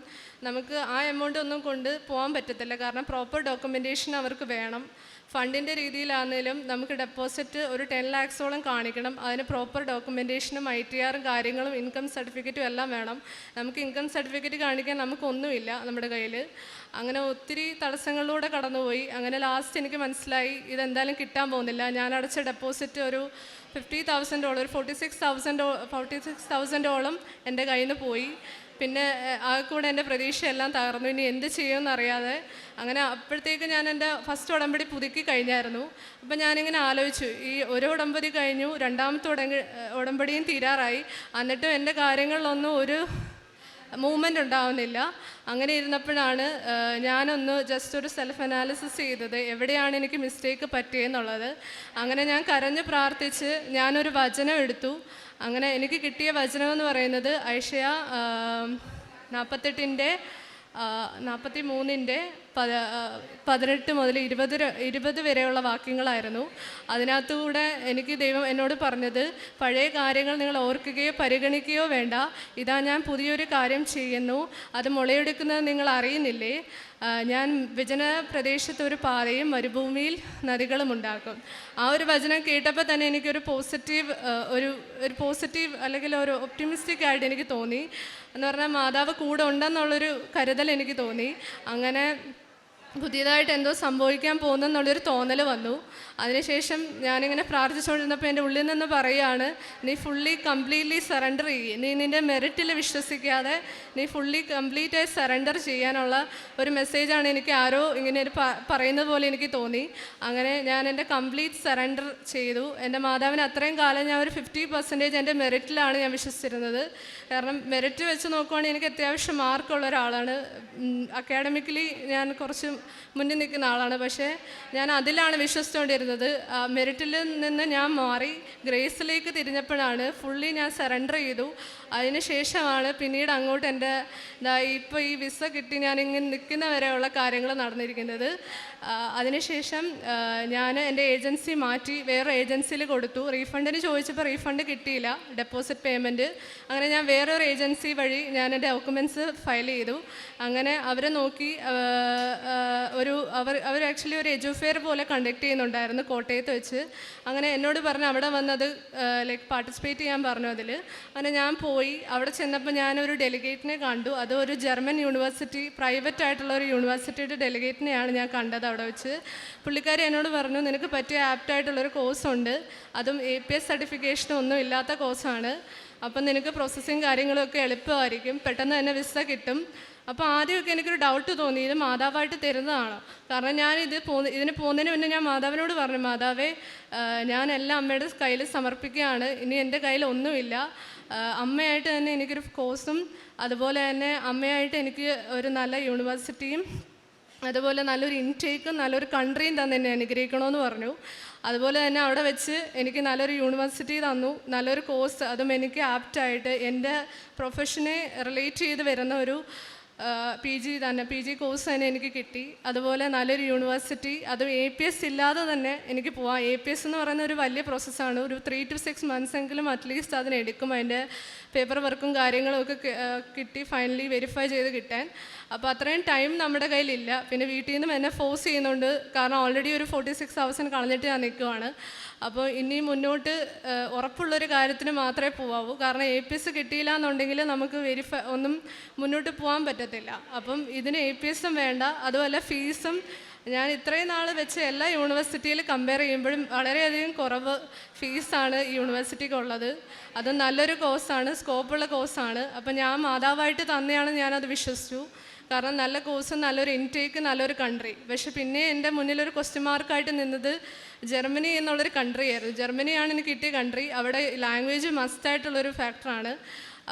നമുക്ക് ആ എമൗണ്ട് ഒന്നും കൊണ്ട് പോകാൻ പറ്റത്തില്ല. കാരണം പ്രോപ്പർ ഡോക്യുമെൻറ്റേഷൻ അവർക്ക് വേണം. ഫണ്ടിൻ്റെ രീതിയിലാണെങ്കിലും നമുക്ക് ഡെപ്പോസിറ്റ് ഒരു 10 lakhsോളം കാണിക്കണം. അതിന് പ്രോപ്പർ ഡോക്യുമെൻറ്റേഷനും ITRും കാര്യങ്ങളും ഇൻകം സർട്ടിഫിക്കറ്റും എല്ലാം വേണം. നമുക്ക് ഇൻകം സർട്ടിഫിക്കറ്റ് കാണിക്കാൻ നമുക്കൊന്നുമില്ല നമ്മുടെ കയ്യിൽ. അങ്ങനെ ഒത്തിരി തടസ്സങ്ങളിലൂടെ കടന്നുപോയി. അങ്ങനെ ലാസ്റ്റ് എനിക്ക് മനസ്സിലായി ഇതെന്തായാലും കിട്ടാൻ പോകുന്നില്ല. ഞാൻ അടച്ച ഡെപ്പോസിറ്റ് ഒരു $50,000 ഒരു 46,000ഓളം എൻ്റെ കയ്യിൽ നിന്ന് പോയി. പിന്നെ ആ കൂടെ എൻ്റെ പ്രതീക്ഷയെല്ലാം തകർന്നു. ഇനി എന്ത് ചെയ്യുമെന്നറിയാതെ അങ്ങനെ അപ്പോഴത്തേക്ക് ഞാൻ എൻ്റെ ഫസ്റ്റ് ഉടമ്പടി പുതുക്കി കഴിഞ്ഞായിരുന്നു. അപ്പം ഞാനിങ്ങനെ ആലോചിച്ചു, ഈ ഒരു ഉടമ്പടി കഴിഞ്ഞു, രണ്ടാമത്തെ ഉടമ്പടിയും തീരാറായി, എന്നിട്ടും എൻ്റെ കാര്യങ്ങളിലൊന്നും ഒരു മൂവ്മെൻ്റ് ഉണ്ടാവുന്നില്ല. അങ്ങനെ ഇരുന്നപ്പോഴാണ് ഞാനൊന്ന് ജസ്റ്റ് ഒരു സെൽഫ് അനാലിസിസ് ചെയ്തത്, എവിടെയാണ് എനിക്ക് മിസ്റ്റേക്ക് പറ്റിയെന്നുള്ളത്. അങ്ങനെ ഞാൻ കരഞ്ഞ് പ്രാർത്ഥിച്ച് ഞാനൊരു വചനം എടുത്തു. അങ്ങനെ എനിക്ക് കിട്ടിയ വചനം എന്ന് പറയുന്നത് ഐഷയ 43:18 മുതൽ 20 വരെയുള്ള വാക്യങ്ങളായിരുന്നു. അതിനകത്തുകൂടെ എനിക്ക് ദൈവം എന്നോട് പറഞ്ഞത്, പഴയ കാര്യങ്ങൾ നിങ്ങൾ ഓർക്കുകയോ പരിഗണിക്കുകയോ വേണ്ട, ഇതാ ഞാൻ പുതിയൊരു കാര്യം ചെയ്യുന്നു, അത് മുളയെടുക്കുന്നത് നിങ്ങൾ അറിയുന്നില്ലേ? ഞാൻ വിജന പ്രദേശത്ത് ഒരു പാതയും മരുഭൂമിയിൽ നദികളും ഉണ്ടാക്കും. ആ ഒരു വചനം കേട്ടപ്പോൾ തന്നെ എനിക്കൊരു പോസിറ്റീവ് അല്ലെങ്കിൽ ഒരു ഒപ്റ്റിമിസ്റ്റിക് ആയിട്ട് എനിക്ക് തോന്നി. എന്ന് പറഞ്ഞാൽ മാതാവ് കൂടെ ഉണ്ടെന്നുള്ളൊരു കരുതൽ എനിക്ക് തോന്നി. അങ്ങനെ പുതിയതായിട്ട് എന്തോ സംഭവിക്കാൻ പോകുന്നെന്നുള്ളൊരു തോന്നൽ വന്നു. അതിനുശേഷം ഞാനിങ്ങനെ പ്രാർത്ഥിച്ചുകൊണ്ടിരുന്നപ്പോൾ എൻ്റെ ഉള്ളിൽ നിന്ന് പറയുകയാണ്, നീ കംപ്ലീറ്റ്ലി സറണ്ടർ ചെയ്യ്. നീ നിൻ്റെ മെറിറ്റിൽ വിശ്വസിക്കാതെ നീ കംപ്ലീറ്റായി സറണ്ടർ ചെയ്യാനുള്ള ഒരു മെസ്സേജാണ് എനിക്ക് ആരോ ഇങ്ങനെ പറയുന്നത് പോലെ എനിക്ക് തോന്നി. അങ്ങനെ ഞാൻ എൻ്റെ കംപ്ലീറ്റ് സറണ്ടർ ചെയ്തു. എൻ്റെ മാതാവിന് അത്രയും കാലം ഞാൻ ഒരു 50% എൻ്റെ മെറിറ്റിലാണ് ഞാൻ വിശ്വസിച്ചിരുന്നത്. കാരണം മെറിറ്റ് വെച്ച് നോക്കുവാണെങ്കിൽ എനിക്ക് അത്യാവശ്യം മാർക്കുള്ള ഒരാളാണ്. അക്കാഡമിക്കലി ഞാൻ കുറച്ച് മുന്നിൽ നിൽക്കുന്ന ആളാണ്. പക്ഷേ ഞാൻ അതിലാണ് വിശ്വസിച്ചുകൊണ്ടിരുന്നത്. മെറിറ്റിൽ നിന്ന് ഞാൻ മാറി ഗ്രേസിലേക്ക് തിരിഞ്ഞപ്പോഴാണ് ഫുള്ളി ഞാൻ സറണ്ടർ ചെയ്തു. അതിന് ശേഷമാണ് പിന്നീട് അങ്ങോട്ട് എൻ്റെ ഇപ്പോൾ ഈ വിസ കിട്ടി ഞാനിങ്ങനെ നിൽക്കുന്ന വരെയുള്ള കാര്യങ്ങൾ നടന്നിരിക്കുന്നത്. അതിനുശേഷം ഞാൻ എൻ്റെ ഏജൻസി മാറ്റി വേറെ ഏജൻസിയിൽ കൊടുത്തു. റീഫണ്ടിന് ചോദിച്ചപ്പോൾ റീഫണ്ട് കിട്ടിയില്ല, ഡെപ്പോസിറ്റ് പേയ്മെൻറ്റ്. അങ്ങനെ ഞാൻ വേറൊരു ഏജൻസി വഴി ഞാൻ എൻ്റെ ഡോക്യുമെൻറ്റ്സ് ഫയൽ ചെയ്തു. അങ്ങനെ അവരെ നോക്കി അവർ ആക്ച്വലി ഒരു എജുഫെയർ പോലെ കണ്ടക്ട് ചെയ്യുന്നുണ്ടായിരുന്നു കോട്ടയത്ത് വെച്ച്. അങ്ങനെ എന്നോട് പറഞ്ഞു അവിടെ വന്നത് പാർട്ടിസിപ്പേറ്റ് ചെയ്യാൻ പറഞ്ഞു അതിൽ. അങ്ങനെ ഞാൻ പോയി. അവിടെ ചെന്നപ്പോൾ ഞാനൊരു ഡെലിഗേറ്റിനെ കണ്ടു. അത് ഒരു ജർമ്മൻ യൂണിവേഴ്സിറ്റി, പ്രൈവറ്റ് ആയിട്ടുള്ള ഒരു യൂണിവേഴ്സിറ്റിയുടെ ഡെലിഗേറ്റിനെയാണ് ഞാൻ കണ്ടത് അവിടെ വെച്ച്. പുള്ളിക്കാരി എന്നോട് പറഞ്ഞു, നിനക്ക് പറ്റിയ ആപ്റ്റായിട്ടുള്ളൊരു കോഴ്സുണ്ട്, അതും APS സർട്ടിഫിക്കേഷനും ഒന്നും ഇല്ലാത്ത കോഴ്സാണ്. അപ്പം നിനക്ക് പ്രോസസ്സിങ് കാര്യങ്ങളൊക്കെ എളുപ്പമായിരിക്കും, പെട്ടെന്ന് തന്നെ വിസ കിട്ടും. അപ്പോൾ ആദ്യമൊക്കെ എനിക്കൊരു ഡൗട്ട് തോന്നി, ഇത് മാതാവായിട്ട് തരുന്നതാണ്. കാരണം ഞാൻ ഇതിന് പോകുന്നതിന് മുന്നേ ഞാൻ മാതാവിനോട് പറഞ്ഞു, മാതാവേ ഞാൻ എല്ലാം അമ്മയുടെ കയ്യിൽ സമർപ്പിക്കുകയാണ്, ഇനി എൻ്റെ കയ്യിൽ ഒന്നുമില്ല. അമ്മയായിട്ട് തന്നെ എനിക്കൊരു കോഴ്സും അതുപോലെ തന്നെ അമ്മയായിട്ട് എനിക്ക് ഒരു നല്ല യൂണിവേഴ്സിറ്റിയും അതുപോലെ നല്ലൊരു ഇൻടേക്കും നല്ലൊരു കൺട്രിയും തന്നെ എന്നെ അനുഗ്രഹിക്കണമെന്ന് പറഞ്ഞു. അതുപോലെ തന്നെ അവിടെ വെച്ച് എനിക്ക് നല്ലൊരു യൂണിവേഴ്സിറ്റി തന്നു, നല്ലൊരു കോഴ്സ്, അതും എനിക്ക് ആപ്റ്റായിട്ട് എൻ്റെ പ്രൊഫഷനെ റിലേറ്റ് ചെയ്ത് വരുന്ന ഒരു PG കോഴ്സ് തന്നെ എനിക്ക് കിട്ടി. അതുപോലെ നല്ലൊരു യൂണിവേഴ്സിറ്റി, അതും APS ഇല്ലാതെ തന്നെ എനിക്ക് പോവാം. APS എന്ന് പറയുന്ന ഒരു വലിയ പ്രോസസ്സാണ്. ഒരു 3 to 6 months എങ്കിലും അറ്റ്ലീസ്റ്റ് അതിനെടുക്കും അതിൻ്റെ പേപ്പർ വർക്കും കാര്യങ്ങളും ഒക്കെ കിട്ടി ഫൈനലി വെരിഫൈ ചെയ്ത് കിട്ടാൻ. അപ്പോൾ അത്രയും ടൈം നമ്മുടെ കയ്യിലില്ല. പിന്നെ വീട്ടിൽ നിന്നും എന്നെ ഫോഴ്സ് ചെയ്യുന്നുണ്ട്, കാരണം ഓൾറെഡി ഒരു 46 hours കളഞ്ഞിട്ട് ഞാൻ നിൽക്കുവാണ്. അപ്പോൾ ഇനി മുന്നോട്ട് ഉറപ്പുള്ളൊരു കാര്യത്തിന് മാത്രമേ പോകാവൂ. കാരണം APS കിട്ടിയില്ല എന്നുണ്ടെങ്കിൽ നമുക്ക് ഒന്നും മുന്നോട്ട് പോകാൻ പറ്റത്തില്ല. അപ്പം ഇതിന് APSും വേണ്ട, അതുമല്ല ഫീസും ഞാൻ ഇത്രയും നാൾ വെച്ച് എല്ലാ യൂണിവേഴ്സിറ്റിയിൽ കമ്പയർ ചെയ്യുമ്പോഴും വളരെയധികം കുറവ് ഫീസാണ് ഈ യൂണിവേഴ്സിറ്റിക്കുള്ളത്. അത് നല്ലൊരു കോഴ്സാണ്, സ്കോപ്പുള്ള കോഴ്സാണ്. അപ്പം ഞാൻ മാതാവായിട്ട് തന്നെയാണ് ഞാനത് വിശ്വസിച്ചു. കാരണം നല്ല കോഴ്സും നല്ലൊരു ഇൻടേക്ക്, നല്ലൊരു കൺട്രി. പക്ഷെ പിന്നെ എൻ്റെ മുന്നിലൊരു ക്വസ്റ്റ്യൻ മാർക്കായിട്ട് നിന്നത് ജർമ്മനി എന്നുള്ളൊരു കൺട്രി ആയിരുന്നു. ജർമ്മനിയാണ് എനിക്ക് കിട്ടിയ കൺട്രി. അവിടെ ലാംഗ്വേജ് മസ്റ്റായിട്ടുള്ളൊരു ഫാക്ടറാണ്.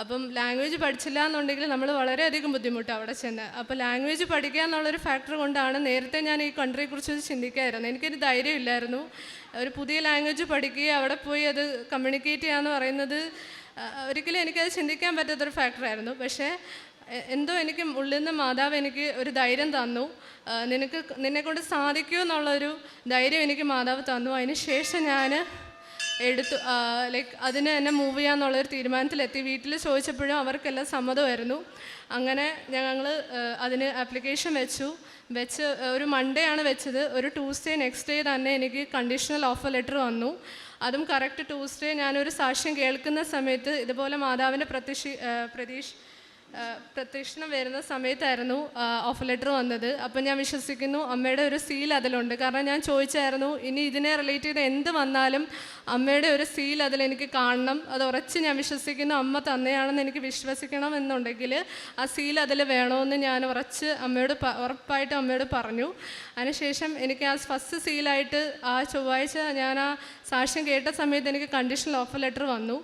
അപ്പം ലാംഗ്വേജ് പഠിച്ചില്ല എന്നുണ്ടെങ്കിൽ നമ്മൾ വളരെയധികം ബുദ്ധിമുട്ടാണ് അവിടെ ചെന്ന്. അപ്പോൾ ലാംഗ്വേജ് പഠിക്കുക എന്നുള്ളൊരു ഫാക്ടർ കൊണ്ടാണ് നേരത്തെ ഞാൻ ഈ കൺട്രിയെക്കുറിച്ച് ചിന്തിക്കായിരുന്നു. എനിക്കൊരു ധൈര്യമില്ലായിരുന്നു. ഒരു പുതിയ ലാംഗ്വേജ് പഠിക്കുക, അവിടെ പോയി അത് കമ്മ്യൂണിക്കേറ്റ് ചെയ്യുക എന്ന് പറയുന്നത് ഒരിക്കലും എനിക്കത് ചിന്തിക്കാൻ പറ്റാത്തൊരു ഫാക്ടറായിരുന്നു. പക്ഷേ എന്തോ എനിക്ക് ഉള്ളിൽ നിന്ന് മാതാവ് എനിക്ക് ഒരു ധൈര്യം തന്നു. നിന്നെക്കൊണ്ട് സാധിക്കൂ എന്നുള്ളൊരു ധൈര്യം എനിക്ക് മാതാവ് തന്നു. അതിന് ശേഷം ഞാൻ അതിന് എന്നെ മൂവ് ചെയ്യാന്നുള്ളൊരു തീരുമാനത്തിലെത്തി. വീട്ടിൽ ചോദിച്ചപ്പോഴും അവർക്കെല്ലാം സമ്മതമായിരുന്നു. അങ്ങനെ ഞങ്ങൾ അതിന് ആപ്ലിക്കേഷൻ വെച്ച് ഒരു മൺഡേ ആണ് വെച്ചത്. ഒരു ട്യൂസ്ഡേ നെക്സ്റ്റ് ഡേ തന്നെ എനിക്ക് കണ്ടീഷണൽ ഓഫർ ലെറ്റർ വന്നു. അതും കറക്റ്റ് ട്യൂസ്ഡേ ഞാനൊരു സാക്ഷ്യം കേൾക്കുന്ന സമയത്ത് ഇതുപോലെ മാതാവിൻ്റെ പ്രത്യക്ഷണം വരുന്ന സമയത്തായിരുന്നു ഓഫർ ലെറ്റർ വന്നത്. അപ്പം ഞാൻ വിശ്വസിക്കുന്നു അമ്മയുടെ ഒരു സീൽ അതിലുണ്ട്. കാരണം ഞാൻ ചോദിച്ചായിരുന്നു, ഇനി ഇതിനെ റിലേറ്റ് ചെയ്ത് എന്ത് വന്നാലും അമ്മയുടെ ഒരു സീൽ അതിലെനിക്ക് കാണണം. അത് ഉറച്ച് ഞാൻ വിശ്വസിക്കുന്നു അമ്മ തന്നെയാണെന്ന് എനിക്ക് വിശ്വസിക്കണം എന്നുണ്ടെങ്കിൽ ആ സീൽ അതിൽ വേണമെന്ന് ഞാൻ ഉറപ്പായിട്ട് അമ്മയോട് പറഞ്ഞു. അതിനുശേഷം എനിക്ക് ആ ഫസ്റ്റ് സീലായിട്ട് ആ ചൊവ്വാഴ്ച ഞാൻ ആ സാക്ഷ്യം കേട്ട സമയത്ത് എനിക്ക് കണ്ടീഷണൽ ഓഫർ ലെറ്റർ വന്നു.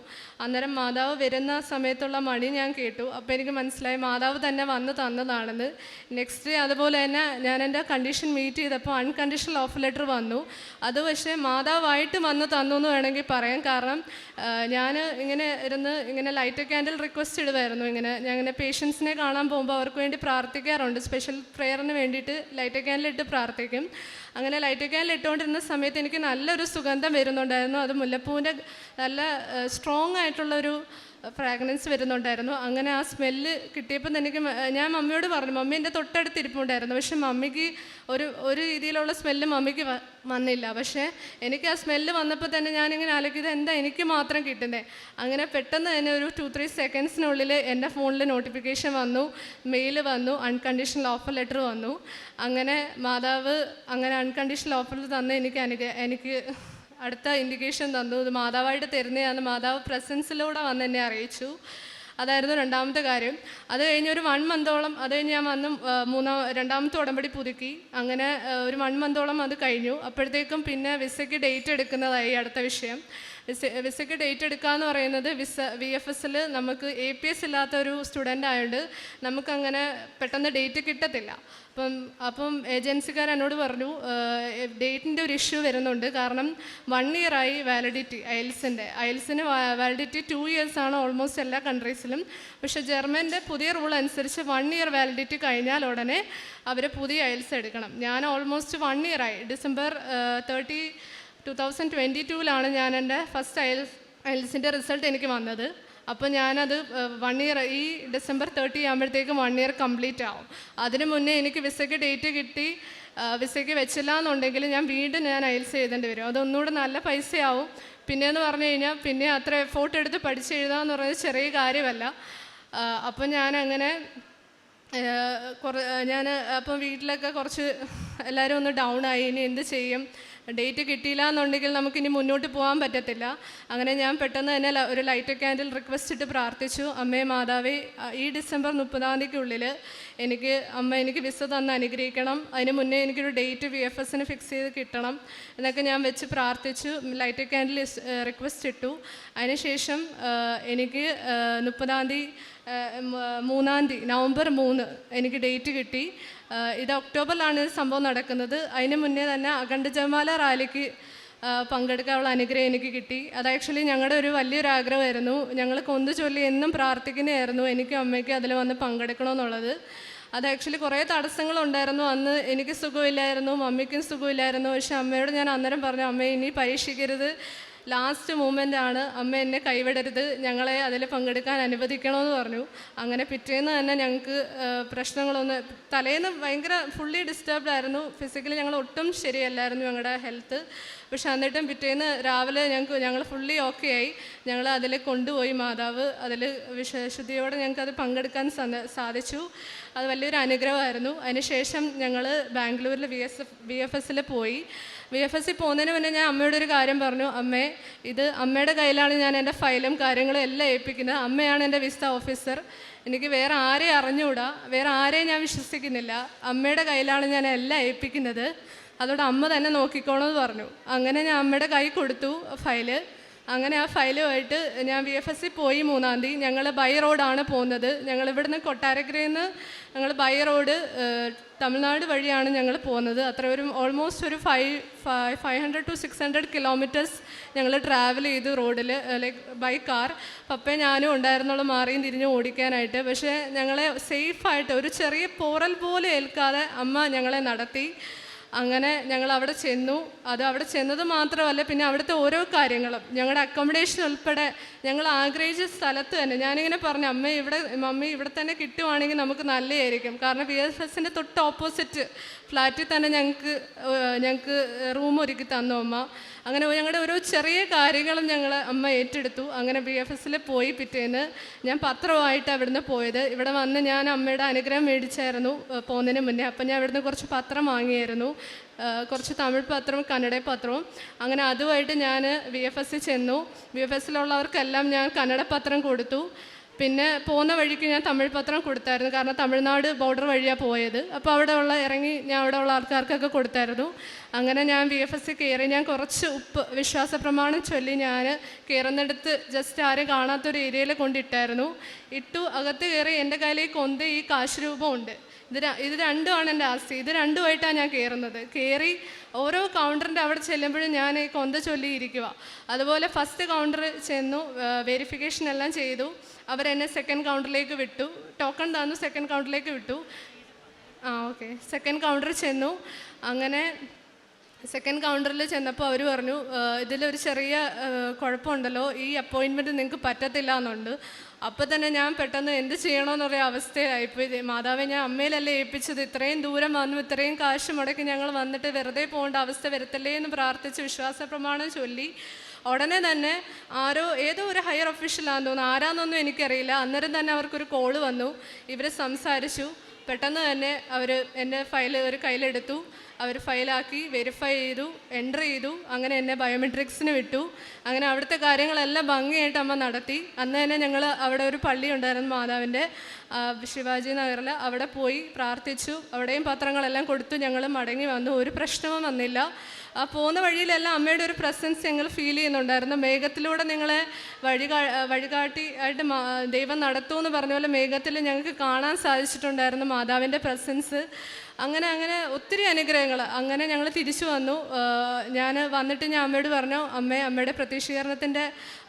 അന്നേരം മാതാവ് വരുന്ന സമയത്തുള്ള മണി ഞാൻ കേട്ടു. അപ്പോൾ എനിക്ക് മനസ്സിലായി മാതാവ് തന്നെ വന്ന് തന്നതാണെന്ന്. നെക്സ്റ്റ് ഡേ അതുപോലെ തന്നെ ഞാൻ എൻ്റെ കണ്ടീഷൻ മീറ്റ് ചെയ്തപ്പോൾ അൺകണ്ടീഷണൽ ഓഫർ ലെറ്റർ വന്നു. അത് പക്ഷേ മാതാവായിട്ട് വന്ന് തന്നു എന്ന് വേണമെങ്കിൽ പറയാം. കാരണം ഞാൻ ഇങ്ങനെ ലൈറ്റ് ക്യാൻഡിൽ റിക്വസ്റ്റ് ഇടുമായിരുന്നു. ഞാൻ പേഷ്യൻസിനെ കാണാൻ പോകുമ്പോൾ അവർക്ക് വേണ്ടി പ്രാർത്ഥിക്കാറുണ്ട്. സ്പെഷ്യൽ പ്രെയറിന് വേണ്ടിയിട്ട് ലൈറ്റ് ക്യാൻഡിൽ ഇട്ട് പ്രാർത്ഥിക്കും. അങ്ങനെ ലൈറ്റ് ക്യാൻഡിൽ ഇട്ടുകൊണ്ടിരുന്ന സമയത്ത് എനിക്ക് നല്ലൊരു സുഗന്ധം വരുന്നുണ്ടായിരുന്നു. അത് മുല്ലപ്പൂവിൻ്റെ നല്ല സ്ട്രോങ് ആയിട്ടുള്ളൊരു ഫ്രാഗ്രൻസ് വരുന്നുണ്ടായിരുന്നു. അങ്ങനെ ആ സ്മെല്ല് കിട്ടിയപ്പോൾ എനിക്ക് ഞാൻ മമ്മിയോട് പറഞ്ഞു, മമ്മി എൻ്റെ തൊട്ടടുത്ത് ഇരിപ്പുണ്ടായിരുന്നു. പക്ഷെ മമ്മിക്ക് ഒരു രീതിയിലുള്ള സ്മെല്ല് മമ്മിക്ക് വന്നില്ല. പക്ഷേ എനിക്ക് ആ സ്മെല്ല് വന്നപ്പോൾ തന്നെ ഞാനിങ്ങനെ ആലോചിക്കുന്നത് എന്താ എനിക്ക് മാത്രം കിട്ടുന്നത്. അങ്ങനെ പെട്ടെന്ന് തന്നെ ഒരു 2-3 സെക്കൻഡ്സിനുള്ളിൽ എൻ്റെ ഫോണിൽ നോട്ടിഫിക്കേഷൻ വന്നു, മെയിൽ വന്നു, അൺകണ്ടീഷണൽ ഓഫർ ലെറ്റർ വന്നു. അങ്ങനെ മാതാവ് അങ്ങനെ അൺകണ്ടീഷണൽ ഓഫറിൽ തന്ന് എനിക്ക് അടുത്ത ഇൻഡിക്കേഷൻ തന്നു. ഇത് മാതാവായിട്ട് തരുന്നതാണ്. മാതാവ് പ്രസൻസിലൂടെ വന്ന് എന്നെ അറിയിച്ചു. അതായിരുന്നു രണ്ടാമത്തെ കാര്യം. അത് കഴിഞ്ഞ് ഒരു 1 മന്തോളം അത് കഴിഞ്ഞ് ഞാൻ വന്ന് രണ്ടാമത്തെ ഉടമ്പടി പുതുക്കി. അങ്ങനെ ഒരു 1 മന്തോളം അത് കഴിഞ്ഞു. അപ്പോഴത്തേക്കും പിന്നെ വിസയ്ക്ക് ഡേറ്റ് എടുക്കുന്നതായി അടുത്ത വിഷയം. വിസയ്ക്ക് ഡേറ്റ് എടുക്കുക എന്ന് പറയുന്നത് VFSൽ നമുക്ക് APS ഇല്ലാത്ത ഒരു സ്റ്റുഡൻ്റ് ആയതുകൊണ്ട് നമുക്കങ്ങനെ പെട്ടെന്ന് ഡേറ്റ് കിട്ടത്തില്ല. അപ്പം ഏജൻസിക്കാർ എന്നോട് പറഞ്ഞു ഡേറ്റിൻ്റെ ഒരു ഇഷ്യൂ വരുന്നുണ്ട്. കാരണം 1 year ആയി വാലിഡിറ്റി അയൽസിന് വാലിഡിറ്റി 2 years ആണ് ഓൾമോസ്റ്റ് എല്ലാ കൺട്രീസിലും. പക്ഷേ ജർമ്മൻ്റെ പുതിയ റൂൾ അനുസരിച്ച് 1 year വാലിഡിറ്റി കഴിഞ്ഞാൽ ഉടനെ അവർ പുതിയ അയൽസ് എടുക്കണം. ഞാൻ ഓൾമോസ്റ്റ് 1 year ആയി. December 30, 2022 ഞാൻ എൻ്റെ ഫസ്റ്റ് അയൽസിൻ്റെ റിസൾട്ട് എനിക്ക് വന്നത്. അപ്പോൾ ഞാനത് 1 year ഈ December 30 ആകുമ്പോഴത്തേക്കും 1 year കംപ്ലീറ്റ് ആവും. അതിന് മുന്നേ എനിക്ക് വിസയ്ക്ക് ഡേറ്റ് കിട്ടി വിസയ്ക്ക് വെച്ചില്ല എന്നുണ്ടെങ്കിൽ വീണ്ടും അയൽസ് എഴുതേണ്ടി വരും. അതൊന്നുകൂടെ നല്ല പൈസയാവും. പിന്നെയെന്ന് പറഞ്ഞു കഴിഞ്ഞാൽ പിന്നെ അത്ര എഫോർട്ട് എടുത്ത് പഠിച്ചെഴുതാമെന്ന് പറയുന്നത് ചെറിയ കാര്യമല്ല. അപ്പോൾ അപ്പം വീട്ടിലൊക്കെ കുറച്ച് എല്ലാവരും ഒന്ന് ഡൗൺ ആയി. ഇനി എന്ത് ചെയ്യും, ഡേറ്റ് കിട്ടിയില്ല എന്നുണ്ടെങ്കിൽ നമുക്കിനി മുന്നോട്ട് പോകാൻ പറ്റത്തില്ല. അങ്ങനെ ഞാൻ പെട്ടെന്ന് തന്നെ ഒരു ലൈറ്റ് ക്യാൻഡിൽ റിക്വസ്റ്റ് ഇട്ട് പ്രാർത്ഥിച്ചു. അമ്മേ മാതാവേ, ഈ December 30 എനിക്ക് വിസ തന്ന് അനുഗ്രഹിക്കണം. അതിന് മുന്നേ എനിക്കൊരു ഡേറ്റ് VFSന് ഫിക്സ് ചെയ്ത് കിട്ടണം എന്നൊക്കെ ഞാൻ വെച്ച് പ്രാർത്ഥിച്ചു. ലൈറ്റ് ക്യാൻഡിൽ റിക്വസ്റ്റ് ഇട്ടു. അതിനുശേഷം എനിക്ക് 3 November 3 എനിക്ക് ഡേറ്റ് കിട്ടി. ഇത് ഒക്ടോബറിലാണ് ഇത് സംഭവം നടക്കുന്നത്. അതിന് മുന്നേ തന്നെ അഖണ്ഡ ജപമാല റാലിക്ക് പങ്കെടുക്കാനുള്ള അനുഗ്രഹം എനിക്ക് കിട്ടി. അത് ആക്ച്വലി ഞങ്ങളുടെ ഒരു വലിയൊരു ആഗ്രഹമായിരുന്നു. ഞങ്ങൾ കൊന്തു ചൊല്ലി എന്നും പ്രാർത്ഥിക്കുന്നതായിരുന്നു എനിക്കും അമ്മയ്ക്കും അതിൽ വന്ന് പങ്കെടുക്കണമെന്നുള്ളത്. അത് ആക്ച്വലി കുറേ തടസ്സങ്ങളുണ്ടായിരുന്നു. അന്ന് എനിക്ക് സുഖമില്ലായിരുന്നു, മമ്മിക്കും സുഖമില്ലായിരുന്നു. പക്ഷെ അമ്മയോട് ഞാൻ അന്നേരം പറഞ്ഞു, അമ്മ ഇനി പരീക്ഷിക്കരുത്, ലാസ്റ്റ് മൂമെൻ്റാണ് അമ്മ എന്നെ കൈവിടരുത്, ഞങ്ങളെ അതിൽ പങ്കെടുക്കാൻ അനുവദിക്കണമെന്ന് പറഞ്ഞു. അങ്ങനെ പിറ്റേന്ന് തന്നെ ഞങ്ങൾക്ക് പ്രശ്നങ്ങളൊന്നും, തലേന്ന് ഭയങ്കര ഫുള്ളി ഡിസ്റ്റർബ്ഡ് ആയിരുന്നു, ഫിസിക്കലി ഞങ്ങൾ ഒട്ടും ശരിയല്ലായിരുന്നു ഞങ്ങളുടെ ഹെൽത്ത്. പക്ഷെ എന്നിട്ടും പിറ്റേന്ന് രാവിലെ ഞങ്ങൾ ഫുള്ളി ഓക്കെ ആയി. ഞങ്ങൾ അതിൽ കൊണ്ടുപോയി മാതാവ്, അതിൽ വിശുദ്ധിയോടെ ഞങ്ങൾക്കത് പങ്കെടുക്കാൻ സാധിച്ചു. അത് വലിയൊരു അനുഗ്രഹമായിരുന്നു. അതിനുശേഷം ഞങ്ങൾ ബാംഗ്ലൂരിൽ VFSൽ പോയി. VFSൽ പോകുന്നതിന് മുന്നേ ഞാൻ അമ്മയോട് ഒരു കാര്യം പറഞ്ഞു, അമ്മേ ഇത് അമ്മയുടെ കയ്യിലാണ് ഞാൻ എൻ്റെ ഫയലും കാര്യങ്ങളും എല്ലാം ഏൽപ്പിക്കുന്നത്, അമ്മയാണ് എൻ്റെ വിസ ഓഫീസർ, എനിക്ക് വേറെ ആരെയും അറിഞ്ഞുകൂടാ, വേറെ ആരെയും ഞാൻ വിശ്വസിക്കുന്നില്ല, അമ്മയുടെ കയ്യിലാണ് ഞാൻ എല്ലാം ഏൽപ്പിക്കുന്നത്, അതോടെ അമ്മ തന്നെ നോക്കിക്കോണമെന്ന് പറഞ്ഞു. അങ്ങനെ ഞാൻ അമ്മയുടെ കൈ കൊടുത്തു ഫയല്. അങ്ങനെ ആ ഫയലുമായിട്ട് ഞാൻ VFSൽ പോയി. 3-ാം തീയതി ഞങ്ങൾ ബൈ റോഡാണ് പോകുന്നത്. ഞങ്ങൾ ഇവിടുന്ന് കൊട്ടാരക്കരയിൽ നിന്ന് ഞങ്ങൾ ബൈ റോഡ് തമിഴ്നാട് വഴിയാണ് ഞങ്ങൾ പോകുന്നത്. അത്ര ഒരു ഓൾമോസ്റ്റ് ഒരു 500 to 600 കിലോമീറ്റേഴ്സ് ഞങ്ങൾ ട്രാവൽ ചെയ്തു റോഡിൽ, ലൈക്ക് ബൈ കാർ. പപ്പയും ഞാനും ഉണ്ടായിരുന്നുള്ളൂ മാറിയും തിരിഞ്ഞും ഓടിക്കാനായിട്ട്. പക്ഷേ ഞങ്ങളെ സേഫായിട്ട് ഒരു ചെറിയ പോറൽ പോലെ ഏൽക്കാതെ അമ്മ ഞങ്ങളെ നടത്തി. അങ്ങനെ ഞങ്ങൾ അവിടെ ചെന്നു. അത് അവിടെ ചെന്നത് മാത്രമല്ല, പിന്നെ അവിടുത്തെ ഓരോ കാര്യങ്ങളും ഞങ്ങളുടെ അക്കോമഡേഷൻ ഉൾപ്പെടെ ഞങ്ങൾ ആഗ്രഹിച്ച സ്ഥലത്ത് തന്നെ ഞാനിങ്ങനെ പറഞ്ഞു, മമ്മി ഇവിടെ തന്നെ കിട്ടുവാണെങ്കിൽ നമുക്ക് നല്ലതായിരിക്കും. കാരണം VFSൻ്റെ തൊട്ട് ഓപ്പോസിറ്റ് ഫ്ലാറ്റിൽ തന്നെ ഞങ്ങൾക്ക് റൂം ഒരുക്കി തന്നു അമ്മ. അങ്ങനെ ഞങ്ങളുടെ ഓരോ ചെറിയ കാര്യങ്ങളും അമ്മ ഏറ്റെടുത്തു. അങ്ങനെ VFSൽ പോയി. പിറ്റേന്ന് ഞാൻ പത്രമായിട്ട് അവിടുന്ന് പോയത്. ഇവിടെ വന്ന് ഞാൻ അമ്മയുടെ അനുഗ്രഹം മേടിച്ചായിരുന്നു പോകുന്നതിന് മുന്നേ. അപ്പം ഞാൻ അവിടുന്ന് കുറച്ച് പത്രം വാങ്ങിയായിരുന്നു, കുറച്ച് തമിഴ് പത്രവും കന്നഡ പത്രവും. അങ്ങനെ അതുമായിട്ട് ഞാൻ VFSൽ ചെന്നു. VFSലുള്ളവർക്കെല്ലാം ഞാൻ കന്നഡ പത്രം കൊടുത്തു. പിന്നെ പോകുന്ന വഴിക്ക് ഞാൻ തമിഴ് പത്രം കൊടുത്തായിരുന്നു, കാരണം തമിഴ്നാട് ബോർഡർ വഴിയാണ് പോയത്. അപ്പോൾ അവിടെ ഞാൻ അവിടെ ഉള്ള ആൾക്കാർക്കൊക്കെ കൊടുത്തായിരുന്നു. അങ്ങനെ ഞാൻ VFSൽ കയറി. ഞാൻ കുറച്ച് ഉപ്പ് വിശ്വാസ പ്രമാണം ചൊല്ലി ഞാൻ കയറുന്നിടത്ത് ജസ്റ്റ് ആരും കാണാത്തൊരു ഏരിയയിൽ കൊണ്ടിട്ടായിരുന്നു. അകത്ത് കയറി. എൻ്റെ കയ്യിൽ ഈ കാശ് രൂപമുണ്ട്. ഇത് രണ്ടുമാണ് എൻ്റെ ആസ്തി. ഇത് രണ്ടുമായിട്ടാണ് ഞാൻ കയറി ഓരോ കൗണ്ടറിൻ്റെ അവിടെ ചെല്ലുമ്പോഴും ഞാൻ ഈ കൊന്ത ചൊല്ലിയിരിക്കുക. അതുപോലെ ഫസ്റ്റ് കൗണ്ടർ ചെന്നു, വെരിഫിക്കേഷൻ എല്ലാം ചെയ്തു. അവരെന്നെ സെക്കൻഡ് കൗണ്ടറിലേക്ക് വിട്ടു, ടോക്കൺ തന്നു, സെക്കൻഡ് കൗണ്ടറിലേക്ക് വിട്ടു. ഓക്കെ, സെക്കൻഡ് കൗണ്ടറിൽ ചെന്നു. അങ്ങനെ സെക്കൻഡ് കൗണ്ടറിൽ ചെന്നപ്പോൾ അവർ പറഞ്ഞു, ഇതിലൊരു ചെറിയ കുഴപ്പമുണ്ടല്ലോ, ഈ അപ്പോയിൻമെൻറ്റ് നിങ്ങൾക്ക് പറ്റത്തില്ല എന്നുണ്ട്. അപ്പോൾ തന്നെ ഞാൻ പെട്ടെന്ന് എന്ത് ചെയ്യണമെന്നൊരു അവസ്ഥയായിപ്പോയി. മാതാവെ, ഞാൻ അമ്മയിലല്ലേ ഏൽപ്പിച്ചത്, ഇത്രയും ദൂരം വന്നു, ഇത്രയും കാശ് മുടക്കി ഞങ്ങൾ വന്നിട്ട് വെറുതെ പോകേണ്ട അവസ്ഥ വരുത്തല്ലേ എന്ന് പ്രാർത്ഥിച്ച് വിശ്വാസ പ്രമാണം ചൊല്ലി. ഉടനെ തന്നെ ഏതോ ഒരു ഹയർ ഒഫീഷ്യലാണെന്ന് തോന്നുന്നു, ആരാന്നൊന്നും എനിക്കറിയില്ല. അന്നേരം തന്നെ അവർക്കൊരു കോള് വന്നു. ഇവർ സംസാരിച്ചു. പെട്ടെന്ന് തന്നെ അവർ എൻ്റെ ഫയൽ ഒരു കയ്യിലെടുത്തു. അവർ ഫയലാക്കി വെരിഫൈ ചെയ്തു, എൻ്റർ ചെയ്തു. അങ്ങനെ എന്നെ ബയോമെട്രിക്സിന് വിട്ടു. അങ്ങനെ അവിടുത്തെ കാര്യങ്ങളെല്ലാം ഭംഗിയായിട്ട് അമ്മ നടത്തി. അന്ന് തന്നെ ഞങ്ങൾ അവിടെ ഒരു പള്ളി ഉണ്ടായിരുന്നു മാതാവിൻ്റെ, ശിവാജി നഗറിൽ. അവിടെ പോയി പ്രാർത്ഥിച്ചു. അവിടെയും പത്രങ്ങളെല്ലാം കൊടുത്തു. ഞങ്ങൾ മടങ്ങി വന്നു. ഒരു പ്രശ്നവും വന്നില്ല. പോകുന്ന വഴിയിലെല്ലാം അമ്മയുടെ ഒരു പ്രസൻസ് ഞങ്ങൾ ഫീൽ ചെയ്യുന്നുണ്ടായിരുന്നു. മേഘത്തിലൂടെ നിങ്ങളെ വഴികാട്ടി ആയിട്ട് ദൈവം നടത്തുമെന്ന് പറഞ്ഞ പോലെ മേഘത്തിൽ ഞങ്ങൾക്ക് കാണാൻ സാധിച്ചിട്ടുണ്ടായിരുന്നു മാതാവിൻ്റെ പ്രസൻസ്. അങ്ങനെ ഒത്തിരി അനുഗ്രഹങ്ങൾ. അങ്ങനെ ഞങ്ങൾ തിരിച്ചു വന്നു. ഞാൻ വന്നിട്ട് ഞാൻ അമ്മയോട് പറഞ്ഞു, അമ്മയുടെ പ്രത്യക്ഷീകരണത്തിൻ്റെ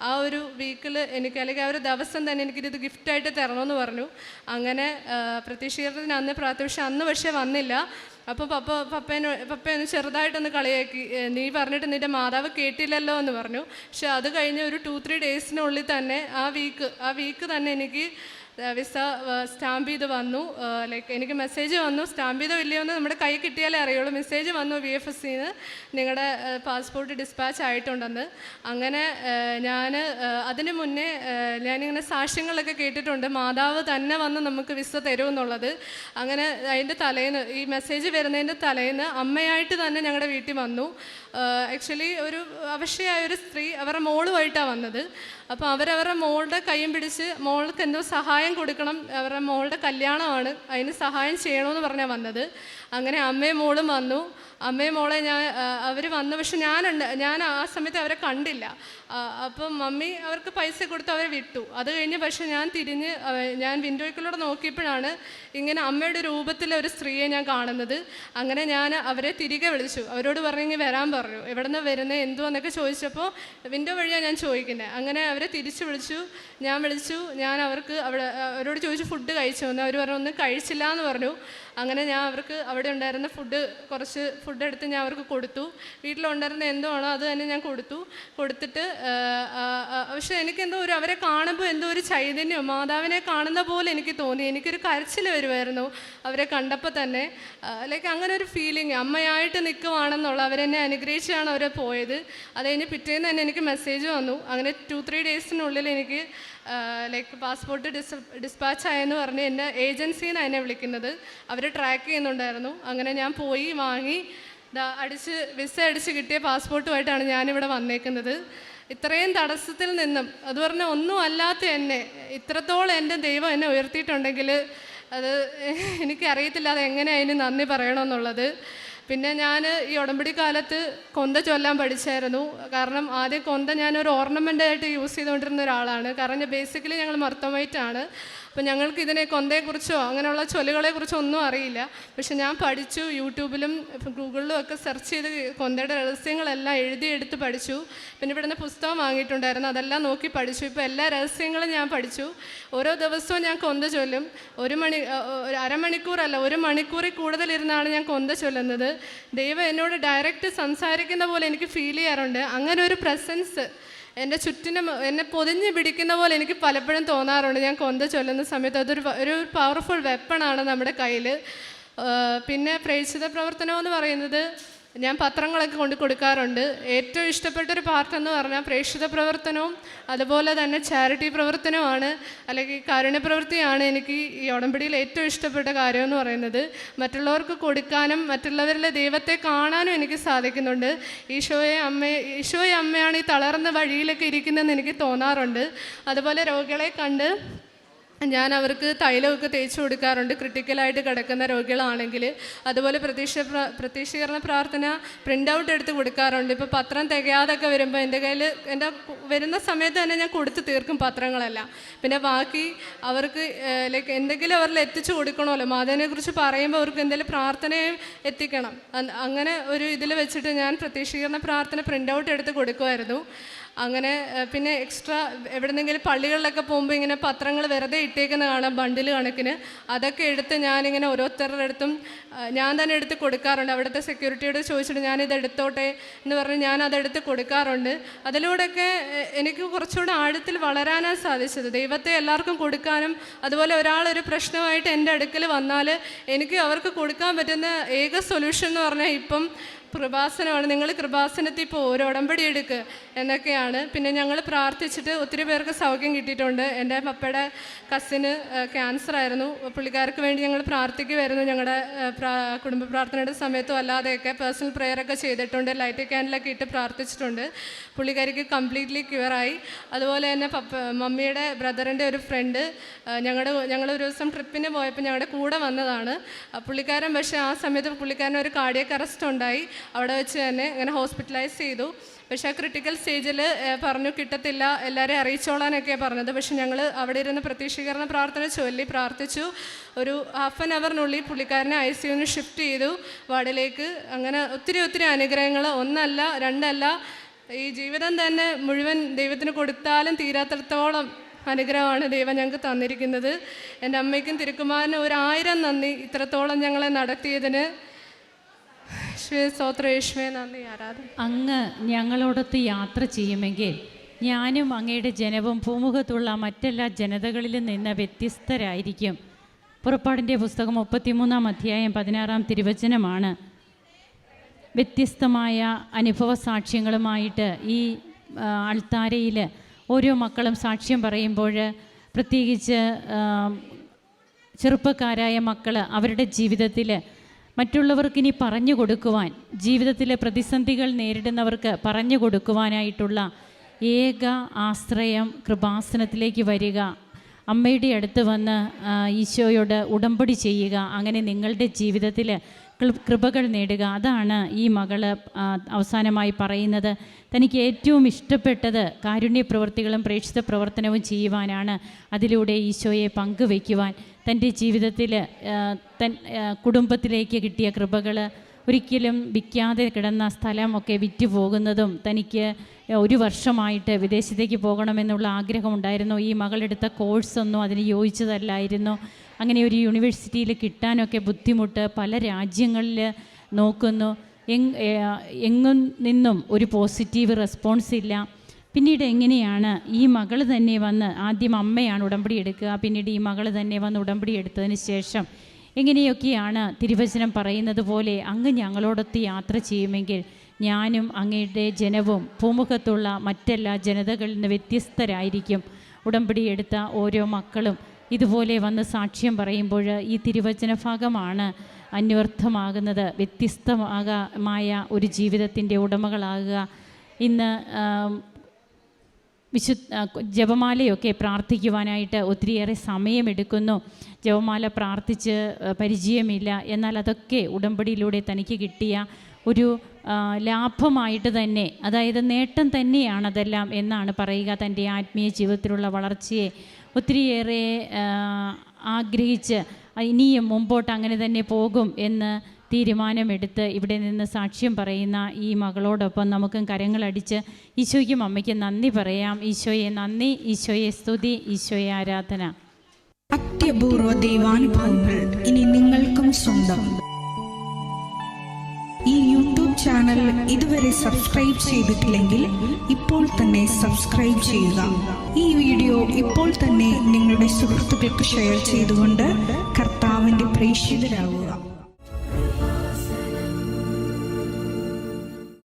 ആ ഒരു വീക്കിൽ എനിക്ക്, അല്ലെങ്കിൽ ആ ഒരു ദിവസം തന്നെ എനിക്കിത് ഗിഫ്റ്റായിട്ട് തരണമെന്ന് പറഞ്ഞു. അങ്ങനെ പ്രത്യക്ഷീകരണത്തിന് അന്ന് പ്രാർത്ഥിച്ചു. അന്ന് പക്ഷേ വന്നില്ല. അപ്പോൾ പപ്പയൊന്ന് ചെറുതായിട്ടൊന്ന് കളിയാക്കി, നീ പറഞ്ഞിട്ട് നിൻ്റെ മാതാവ് കേട്ടില്ലല്ലോ എന്ന് പറഞ്ഞു. പക്ഷെ അത് കഴിഞ്ഞ് ഒരു 2-3 ഡേയ്സിനുള്ളിൽ തന്നെ ആ വീക്ക് തന്നെ എനിക്ക് വിസ സ്റ്റാമ്പ് ചെയ്ത് വന്നു. ലൈക്ക് എനിക്ക് മെസ്സേജ് വന്നു, സ്റ്റാമ്പ് ചെയ്തോ ഇല്ലയോ എന്ന് നമ്മുടെ കൈ കിട്ടിയാലേ അറിയുള്ളൂ. മെസ്സേജ് വന്നു VFSന്ന്, നിങ്ങളുടെ പാസ്പോർട്ട് ഡിസ്പാച്ച് ആയിട്ടുണ്ടെന്ന്. അങ്ങനെ ഞാൻ അതിന് മുന്നേ ഞാനിങ്ങനെ സാക്ഷ്യങ്ങളൊക്കെ കേട്ടിട്ടുണ്ട്, മാതാവ് തന്നെ വന്ന് നമുക്ക് വിസ തരുമെന്നുള്ളത്. അങ്ങനെ അതിൻ്റെ തലേന്ന്, ഈ മെസ്സേജ് വരുന്നതിൻ്റെ തലേന്ന് അമ്മയായിട്ട് തന്നെ ഞങ്ങളുടെ വീട്ടിൽ വന്നു. ആക്ച്വലി ഒരു അവശയായൊരു സ്ത്രീ അവരുടെ മോളുമായിട്ടാണ് വന്നത്. അപ്പോൾ അവരവരുടെ മോളുടെ കൈയും പിടിച്ച് മോൾക്ക് എന്തോ സഹായം കൊടുക്കണം, അവരുടെ മോളുടെ കല്യാണമാണ്, അതിന് സഹായം ചെയ്യണമെന്ന് പറഞ്ഞാൽ വന്നത്. അങ്ങനെ അമ്മയും മോളും വന്നു. അമ്മയും മോളെ അവർ വന്നു. പക്ഷെ ഞാൻ ആ സമയത്ത് അവരെ കണ്ടില്ല. അപ്പം മമ്മി അവർക്ക് പൈസ കൊടുത്ത് അവരെ വിട്ടു. അത് കഴിഞ്ഞ് പക്ഷെ ഞാൻ വിൻഡോയ്ക്കുള്ളിലൂടെ നോക്കിയപ്പോഴാണ് ഇങ്ങനെ അമ്മയുടെ രൂപത്തിലെ ഒരു സ്ത്രീയെ ഞാൻ കാണുന്നത്. അങ്ങനെ ഞാൻ അവരെ തിരികെ വിളിച്ചു. അവരോട് പറഞ്ഞെങ്കിൽ വരാൻ പറഞ്ഞു. എവിടെ നിന്ന് വരുന്നത് എന്തുവെന്നൊക്കെ ചോദിച്ചപ്പോൾ വിൻഡോ വഴിയാണ് ഞാൻ ചോദിക്കുന്നത്. അങ്ങനെ അവരെ തിരിച്ചു വിളിച്ചു. ഞാൻ അവർക്ക് അവരോട് ചോദിച്ചു ഫുഡ് കഴിച്ചു എന്ന്. അവർ പറഞ്ഞു ഒന്നും കഴിച്ചില്ല എന്ന് പറഞ്ഞു. അങ്ങനെ ഞാൻ അവർക്ക് അവിടെ ഉണ്ടായിരുന്ന കുറച്ച് ഫുഡ് എടുത്ത് ഞാൻ അവർക്ക് കൊടുത്തു. വീട്ടിലുണ്ടായിരുന്ന എന്തോ ആണോ അത് തന്നെ ഞാൻ കൊടുത്തിട്ട് പക്ഷേ എനിക്കെന്തോ അവരെ കാണുമ്പോൾ എന്തോ ഒരു ചൈതന്യം, മാതാവിനെ കാണുന്ന പോലെ എനിക്ക് തോന്നി. എനിക്കൊരു കരച്ചിൽ വരുമായിരുന്നു അവരെ കണ്ടപ്പോൾ തന്നെ. ലൈക്ക് അങ്ങനെ ഒരു ഫീലിംഗ്, അമ്മയായിട്ട് നിൽക്കുവാണെന്നുള്ള, അവരെന്നെ അനുഗ്രഹിച്ചാണ് അവർ പോയത്. അത് കഴിഞ്ഞ് പിറ്റേന്ന് തന്നെ എനിക്ക് മെസ്സേജ് വന്നു. അങ്ങനെ 2-3 ഡേയ്സിനുള്ളിൽ എനിക്ക് ലൈക്ക് പാസ്പോർട്ട് ഡിസ്പാച്ച് ആയെന്ന് പറഞ്ഞ് എന്നെ ഏജൻസിയിൽ നിന്നാണ് എന്നെ വിളിക്കുന്നത്. അവർ ട്രാക്ക് ചെയ്യുന്നുണ്ടായിരുന്നു. അങ്ങനെ ഞാൻ പോയി വാങ്ങി വിസ അടിച്ച് കിട്ടിയ പാസ്പോർട്ടുമായിട്ടാണ് ഞാനിവിടെ വന്നേക്കുന്നത്. ഇത്രയും തടസ്സത്തിൽ നിന്നും, അത് പറഞ്ഞാൽ ഒന്നും അല്ലാത്ത എന്നെ ഇത്രത്തോളം എൻ്റെ ദൈവം എന്നെ ഉയർത്തിയിട്ടുണ്ടെങ്കിൽ അത് എനിക്കറിയത്തില്ല അത് എങ്ങനെ അതിന് നന്ദി പറയണമെന്നുള്ളത്. പിന്നെ ഞാൻ ഈ ഉടമ്പടി കാലത്ത് കൊന്ത ചൊല്ലാൻ പഠിച്ചായിരുന്നു. കാരണം ആദ്യം കൊന്ത ഞാനൊരു ഓർണമെൻ്റായിട്ട് യൂസ് ചെയ്തുകൊണ്ടിരുന്ന ഒരാളാണ്. കാരണം ബേസിക്കലി ഞങ്ങൾ മർത്തമൈറ്റാണ്. അപ്പോൾ ഞങ്ങൾക്ക് ഇതിനെ കൊന്തയെക്കുറിച്ചോ അങ്ങനെയുള്ള ചൊല്ലുകളെക്കുറിച്ചോ ഒന്നും അറിയില്ല. പക്ഷെ ഞാൻ പഠിച്ചു, യൂട്യൂബിലും ഗൂഗിളിലും ഒക്കെ സെർച്ച് ചെയ്ത് കൊന്തയുടെ രഹസ്യങ്ങളെല്ലാം എഴുതിയെടുത്ത് പഠിച്ചു. പിന്നെ ഇവിടുന്ന് പുസ്തകം വാങ്ങിയിട്ടുണ്ടായിരുന്നു, അതെല്ലാം നോക്കി പഠിച്ചു. ഇപ്പോൾ എല്ലാ രഹസ്യങ്ങളും ഞാൻ പഠിച്ചു. ഓരോ ദിവസവും ഞാൻ കൊന്ത ചൊല്ലും. അരമണിക്കൂറല്ല, 1 മണിക്കൂറിൽ കൂടുതലിരുന്നാണ് ഞാൻ കൊന്ത ചൊല്ലുന്നത്. ദൈവം എന്നോട് ഡയറക്റ്റ് സംസാരിക്കുന്ന പോലെ എനിക്ക് ഫീൽ ചെയ്യാറുണ്ട്. അങ്ങനെ ഒരു പ്രസൻസ് എൻ്റെ ചുറ്റിനും എന്നെ പൊതിഞ്ഞ് പിടിക്കുന്ന പോലെ എനിക്ക് പലപ്പോഴും തോന്നാറുണ്ട് ഞാൻ കൊന്ത ചൊല്ലുന്ന സമയത്ത്. ഒരു പവർഫുൾ വെപ്പണാണ് നമ്മുടെ കയ്യിൽ. പിന്നെ പ്രേക്ഷിത പ്രവർത്തനം എന്ന് പറയുന്നത് ഞാൻ പത്രങ്ങളൊക്കെ കൊണ്ട് കൊടുക്കാറുണ്ട്. ഏറ്റവും ഇഷ്ടപ്പെട്ടൊരു പാർട്ടെന്ന് പറഞ്ഞാൽ പ്രേക്ഷിത പ്രവർത്തനവും അതുപോലെ തന്നെ ചാരിറ്റി പ്രവർത്തനവുമാണ്, അല്ലെങ്കിൽ കാരുണ്യ പ്രവൃത്തിയാണ് എനിക്ക് ഈ ഉടമ്പടിയിൽ ഏറ്റവും ഇഷ്ടപ്പെട്ട കാര്യമെന്ന് പറയുന്നത്. മറ്റുള്ളവർക്ക് കൊടുക്കാനും മറ്റുള്ളവരിലെ ദൈവത്തെ കാണാനും എനിക്ക് സാധിക്കുന്നുണ്ട്. ഈശോയെ അമ്മയാണ് ഈ തളർന്ന വഴിയിലൊക്കെ ഇരിക്കുന്നതെന്ന് എനിക്ക് തോന്നാറുണ്ട്. അതുപോലെ രോഗികളെ കണ്ട് ഞാൻ അവർക്ക് തൈലമൊക്കെ തേച്ച് കൊടുക്കാറുണ്ട്, ക്രിട്ടിക്കലായിട്ട് കിടക്കുന്ന രോഗികളാണെങ്കിൽ. അതുപോലെ പ്രത്യക്ഷീകരണ പ്രാർത്ഥന പ്രിൻ്റ് ഔട്ട് എടുത്ത് കൊടുക്കാറുണ്ട്. ഇപ്പോൾ പത്രം തികയാതൊക്കെ വരുമ്പോൾ എൻ്റെ വരുന്ന സമയത്ത് തന്നെ ഞാൻ കൊടുത്ത് തീർക്കും പത്രങ്ങളെല്ലാം. പിന്നെ ബാക്കി അവർക്ക് ലൈക്ക് എന്തെങ്കിലും അവരിൽ എത്തിച്ചു കൊടുക്കണമല്ലോ, മാതാവിനെക്കുറിച്ച് പറയുമ്പോൾ അവർക്ക് എന്തെങ്കിലും പ്രാർത്ഥനയും എത്തിക്കണം. അങ്ങനെ ഒരു ഇതിൽ വെച്ചിട്ട് ഞാൻ പ്രത്യക്ഷീകരണ പ്രാർത്ഥന പ്രിൻ്റ് ഔട്ട് എടുത്ത് കൊടുക്കുമായിരുന്നു. അങ്ങനെ പിന്നെ എക്സ്ട്രാ എവിടെന്നെങ്കിലും പള്ളികളിലൊക്കെ പോകുമ്പോൾ ഇങ്ങനെ പത്രങ്ങൾ വെറുതെ ഇട്ടേക്കുന്ന കാണാം ബണ്ടിൽ കണക്കിന്. അതൊക്കെ എടുത്ത് ഞാനിങ്ങനെ ഓരോരുത്തരുടെ അടുത്തും ഞാൻ തന്നെ എടുത്ത് കൊടുക്കാറുണ്ട്. അവിടുത്തെ സെക്യൂരിറ്റിയോട് ചോദിച്ചിട്ട് ഞാനിത് എടുത്തോട്ടെ എന്ന് പറഞ്ഞ് ഞാനതെടുത്ത് കൊടുക്കാറുണ്ട്. അതിലൂടെയൊക്കെ എനിക്ക് കുറച്ചുകൂടെ ആഴത്തിൽ വളരാനാണ് സാധിച്ചത്. ദൈവത്തെ എല്ലാവർക്കും കൊടുക്കാനും, അതുപോലെ ഒരാളൊരു പ്രശ്നമായിട്ട് എൻ്റെ അടുക്കൽ വന്നാൽ എനിക്ക് അവർക്ക് കൊടുക്കാൻ പറ്റുന്ന ഏക സൊല്യൂഷൻ എന്ന് പറഞ്ഞാൽ ഇപ്പം കൃപാസനമാണ്. നിങ്ങൾ കൃപാസനത്തിൽ ഇപ്പോൾ ഒരു ഉടമ്പടി എടുക്കുക എന്നൊക്കെയാണ്. പിന്നെ ഞങ്ങൾ പ്രാർത്ഥിച്ചിട്ട് ഒത്തിരി പേർക്ക് സൗഖ്യം കിട്ടിയിട്ടുണ്ട്. എൻ്റെ പപ്പയുടെ കസിന് ക്യാൻസർ ആയിരുന്നു. പുള്ളിക്കാർക്ക് വേണ്ടി ഞങ്ങൾ പ്രാർത്ഥിക്കുമായിരുന്നു. ഞങ്ങളുടെ കുടുംബ പ്രാർത്ഥനയുടെ സമയത്തും അല്ലാതെയൊക്കെ പേഴ്സണൽ പ്രെയറൊക്കെ ചെയ്തിട്ടുണ്ട്. ലൈറ്റ് ക്യാൻഡിലൊക്കെ ഇട്ട് പ്രാർത്ഥിച്ചിട്ടുണ്ട്. പുള്ളിക്കാരിക്ക് കംപ്ലീറ്റ്ലി ക്യൂറായി. അതുപോലെ തന്നെ മമ്മിയുടെ ബ്രദറിൻ്റെ ഒരു ഫ്രണ്ട് ഞങ്ങളൊരു ദിവസം ട്രിപ്പിന് പോയപ്പോൾ ഞങ്ങളുടെ കൂടെ വന്നതാണ് പുള്ളിക്കാരൻ. പക്ഷേ ആ സമയത്ത് പുള്ളിക്കാരന് ഒരു കാർഡിയക് അറസ്റ്റ് ഉണ്ടായി. അവിടെ വെച്ച് തന്നെ അങ്ങനെ ഹോസ്പിറ്റലൈസ് ചെയ്തു. പക്ഷേ ആ ക്രിട്ടിക്കൽ സ്റ്റേജിൽ പറഞ്ഞു കിട്ടത്തില്ല, എല്ലാവരെയും അറിയിച്ചോളാനൊക്കെയാണ് പറഞ്ഞത്. പക്ഷെ ഞങ്ങൾ അവിടെ ഇരുന്ന് പ്രത്യക്ഷീകരണ പ്രാർത്ഥന ചൊല്ലി പ്രാർത്ഥിച്ചു. ഒരു ഹാഫ് ആൻ അവറിനുള്ളിൽ പുള്ളിക്കാരനെ ICUവിന് ഷിഫ്റ്റ് ചെയ്തു വാർഡിലേക്ക്. അങ്ങനെ ഒത്തിരി അനുഗ്രഹങ്ങൾ, 1 അല്ല 2 അല്ല, ഈ ജീവിതം തന്നെ മുഴുവൻ ദൈവത്തിന് കൊടുത്താലും തീരാത്തടത്തോളം അനുഗ്രഹമാണ് ദൈവം ഞങ്ങൾക്ക് തന്നിരിക്കുന്നത്. എൻ്റെ അമ്മയ്ക്കും തിരുക്കുമാരനും 1000 നന്ദി ഇത്രത്തോളം ഞങ്ങളെ നടത്തിയതിന്. അങ്ങ് ഞങ്ങളോടൊത്ത് യാത്ര ചെയ്യുമെങ്കിൽ ഞാനും അങ്ങയുടെ ജനവും ഭൂമുഖത്തുള്ള മറ്റെല്ലാ ജനതകളിലും നിന്ന് വ്യത്യസ്തരായിരിക്കും. പുറപ്പാടിൻ്റെ പുസ്തകം 33-ാം അധ്യായം 16-ാം തിരുവചനമാണ്. വ്യത്യസ്തമായ അനുഭവ സാക്ഷ്യങ്ങളുമായിട്ട് ഈ അൾത്താരയിൽ ഓരോ മക്കളും സാക്ഷ്യം പറയുമ്പോൾ, പ്രത്യേകിച്ച് ചെറുപ്പക്കാരായ മക്കൾ അവരുടെ ജീവിതത്തിൽ മറ്റുള്ളവർക്കിനി പറഞ്ഞു കൊടുക്കുവാൻ, ജീവിതത്തിലെ പ്രതിസന്ധികൾ നേരിടുന്നവർക്ക് പറഞ്ഞു കൊടുക്കുവാനായിട്ടുള്ള ഏക ആശ്രയം കൃപാസനത്തിലേക്ക് വരിക, അമ്മയുടെ അടുത്ത് വന്ന് ഈശോയോട് ഉടമ്പടി ചെയ്യുക. അങ്ങനെ നിങ്ങളുടെ ജീവിതത്തിൽ കൃപകൾ നേടുക. അതാണ് ഈ മകള് അവസാനമായി പറയുന്നത്. തനിക്ക് ഏറ്റവും ഇഷ്ടപ്പെട്ടത് കാരുണ്യ പ്രവൃത്തികളും പ്രേക്ഷിത പ്രവർത്തനവും ചെയ്യുവാനാണ്. അതിലൂടെ ഈശോയെ പങ്കുവയ്ക്കുവാൻ, തൻ്റെ ജീവിതത്തിൽ കുടുംബത്തിലേക്ക് കിട്ടിയ കൃപകൾ ഒരിക്കലും വിൽക്കാതെ കിടന്ന സ്ഥലമൊക്കെ വിറ്റ് പോകുന്നതും തനിക്ക് 1 വർഷമായിട്ട് വിദേശത്തേക്ക് പോകണമെന്നുള്ള ആഗ്രഹമുണ്ടായിരുന്നു. ഈ മകളെടുത്ത കോഴ്സൊന്നും അതിന് യോജിച്ചതല്ലായിരുന്നു. അങ്ങനെ ഒരു യൂണിവേഴ്സിറ്റിയിൽ കിട്ടാനൊക്കെ ബുദ്ധിമുട്ട്, പല രാജ്യങ്ങളിൽ നോക്കുന്നു, എങ്ങും നിന്നും ഒരു പോസിറ്റീവ് റെസ്പോൺസ് ഇല്ല. പിന്നീട് എങ്ങനെയാണ് ഈ മകൾ തന്നെ വന്ന്, ആദ്യം അമ്മയാണ് ഉടമ്പടി എടുക്കുക, പിന്നീട് ഈ മകൾ തന്നെ വന്ന് ഉടമ്പടി എടുത്തതിന് ശേഷം എങ്ങനെയൊക്കെയാണ് തിരുവചനം പറയുന്നത് പോലെ അങ്ങ് ഞങ്ങളോടൊത്ത് യാത്ര ചെയ്യുമെങ്കിൽ ഞാനും അങ്ങയുടെ ജനവും ഭൂമുഖത്തുള്ള മറ്റെല്ലാ ജനതകളിൽ നിന്ന് വ്യത്യസ്തരായിരിക്കും. ഉടമ്പടി എടുത്ത ഓരോ മക്കളും ഇതുപോലെ വന്ന് സാക്ഷ്യം പറയുമ്പോൾ ഈ തിരുവചന ഭാഗമാണ് അന്വർത്ഥമാകുന്നത്. വ്യത്യസ്തമായ ഒരു ജീവിതത്തിൻ്റെ ഉടമകളാകുക. ഇന്ന് ജപമാലയൊക്കെ പ്രാർത്ഥിക്കുവാനായിട്ട് ഒത്തിരിയേറെ സമയമെടുക്കുന്നു. ജപമാല പ്രാർത്ഥിച്ച് പരിചയമില്ല. എന്നാൽ അതൊക്കെ ഉടമ്പടിയിലൂടെ തനിക്ക് കിട്ടിയ ഒരു ലാഭമായിട്ട് തന്നെ, അതായത് നേട്ടം തന്നെയാണതെല്ലാം എന്നാണ് പറയുക. തൻ്റെ ആത്മീയ ജീവിതത്തിലുള്ള വളർച്ചയെ ഒത്തിരിയേറെ ആഗ്രഹിച്ച് ഇനിയും മുമ്പോട്ട് അങ്ങനെ തന്നെ പോകും എന്ന് തീരുമാനമെടുത്ത് ഇവിടെ നിന്ന് സാക്ഷ്യം പറയുന്ന ഈ മകളോടൊപ്പം നമുക്കും കരങ്ങളടിച്ച് ഈശോയ്ക്കും അമ്മയ്ക്കും നന്ദി പറയാം. ഈശോയെ നന്ദി, ഈശോയെ സ്തുതി, ഈശോയെ ആരാധന. അത്യപൂർവ ദൈവാനുഭവങ്ങൾ ഇനി നിങ്ങൾക്കും സ്വന്തം. ഈ യൂട്യൂബ് ചാനൽ ഇതുവരെ സബ്സ്ക്രൈബ് ചെയ്തിട്ടില്ലെങ്കിൽ ഇപ്പോൾ തന്നെ സബ്സ്ക്രൈബ് ചെയ്യുക. ഈ വീഡിയോ ഇപ്പോൾ തന്നെ നിങ്ങളുടെ സുഹൃത്തുക്കൾക്ക് ഷെയർ ചെയ്തുകൊണ്ട് കർത്താവിൻ്റെ പ്രേക്ഷിതരാകുക.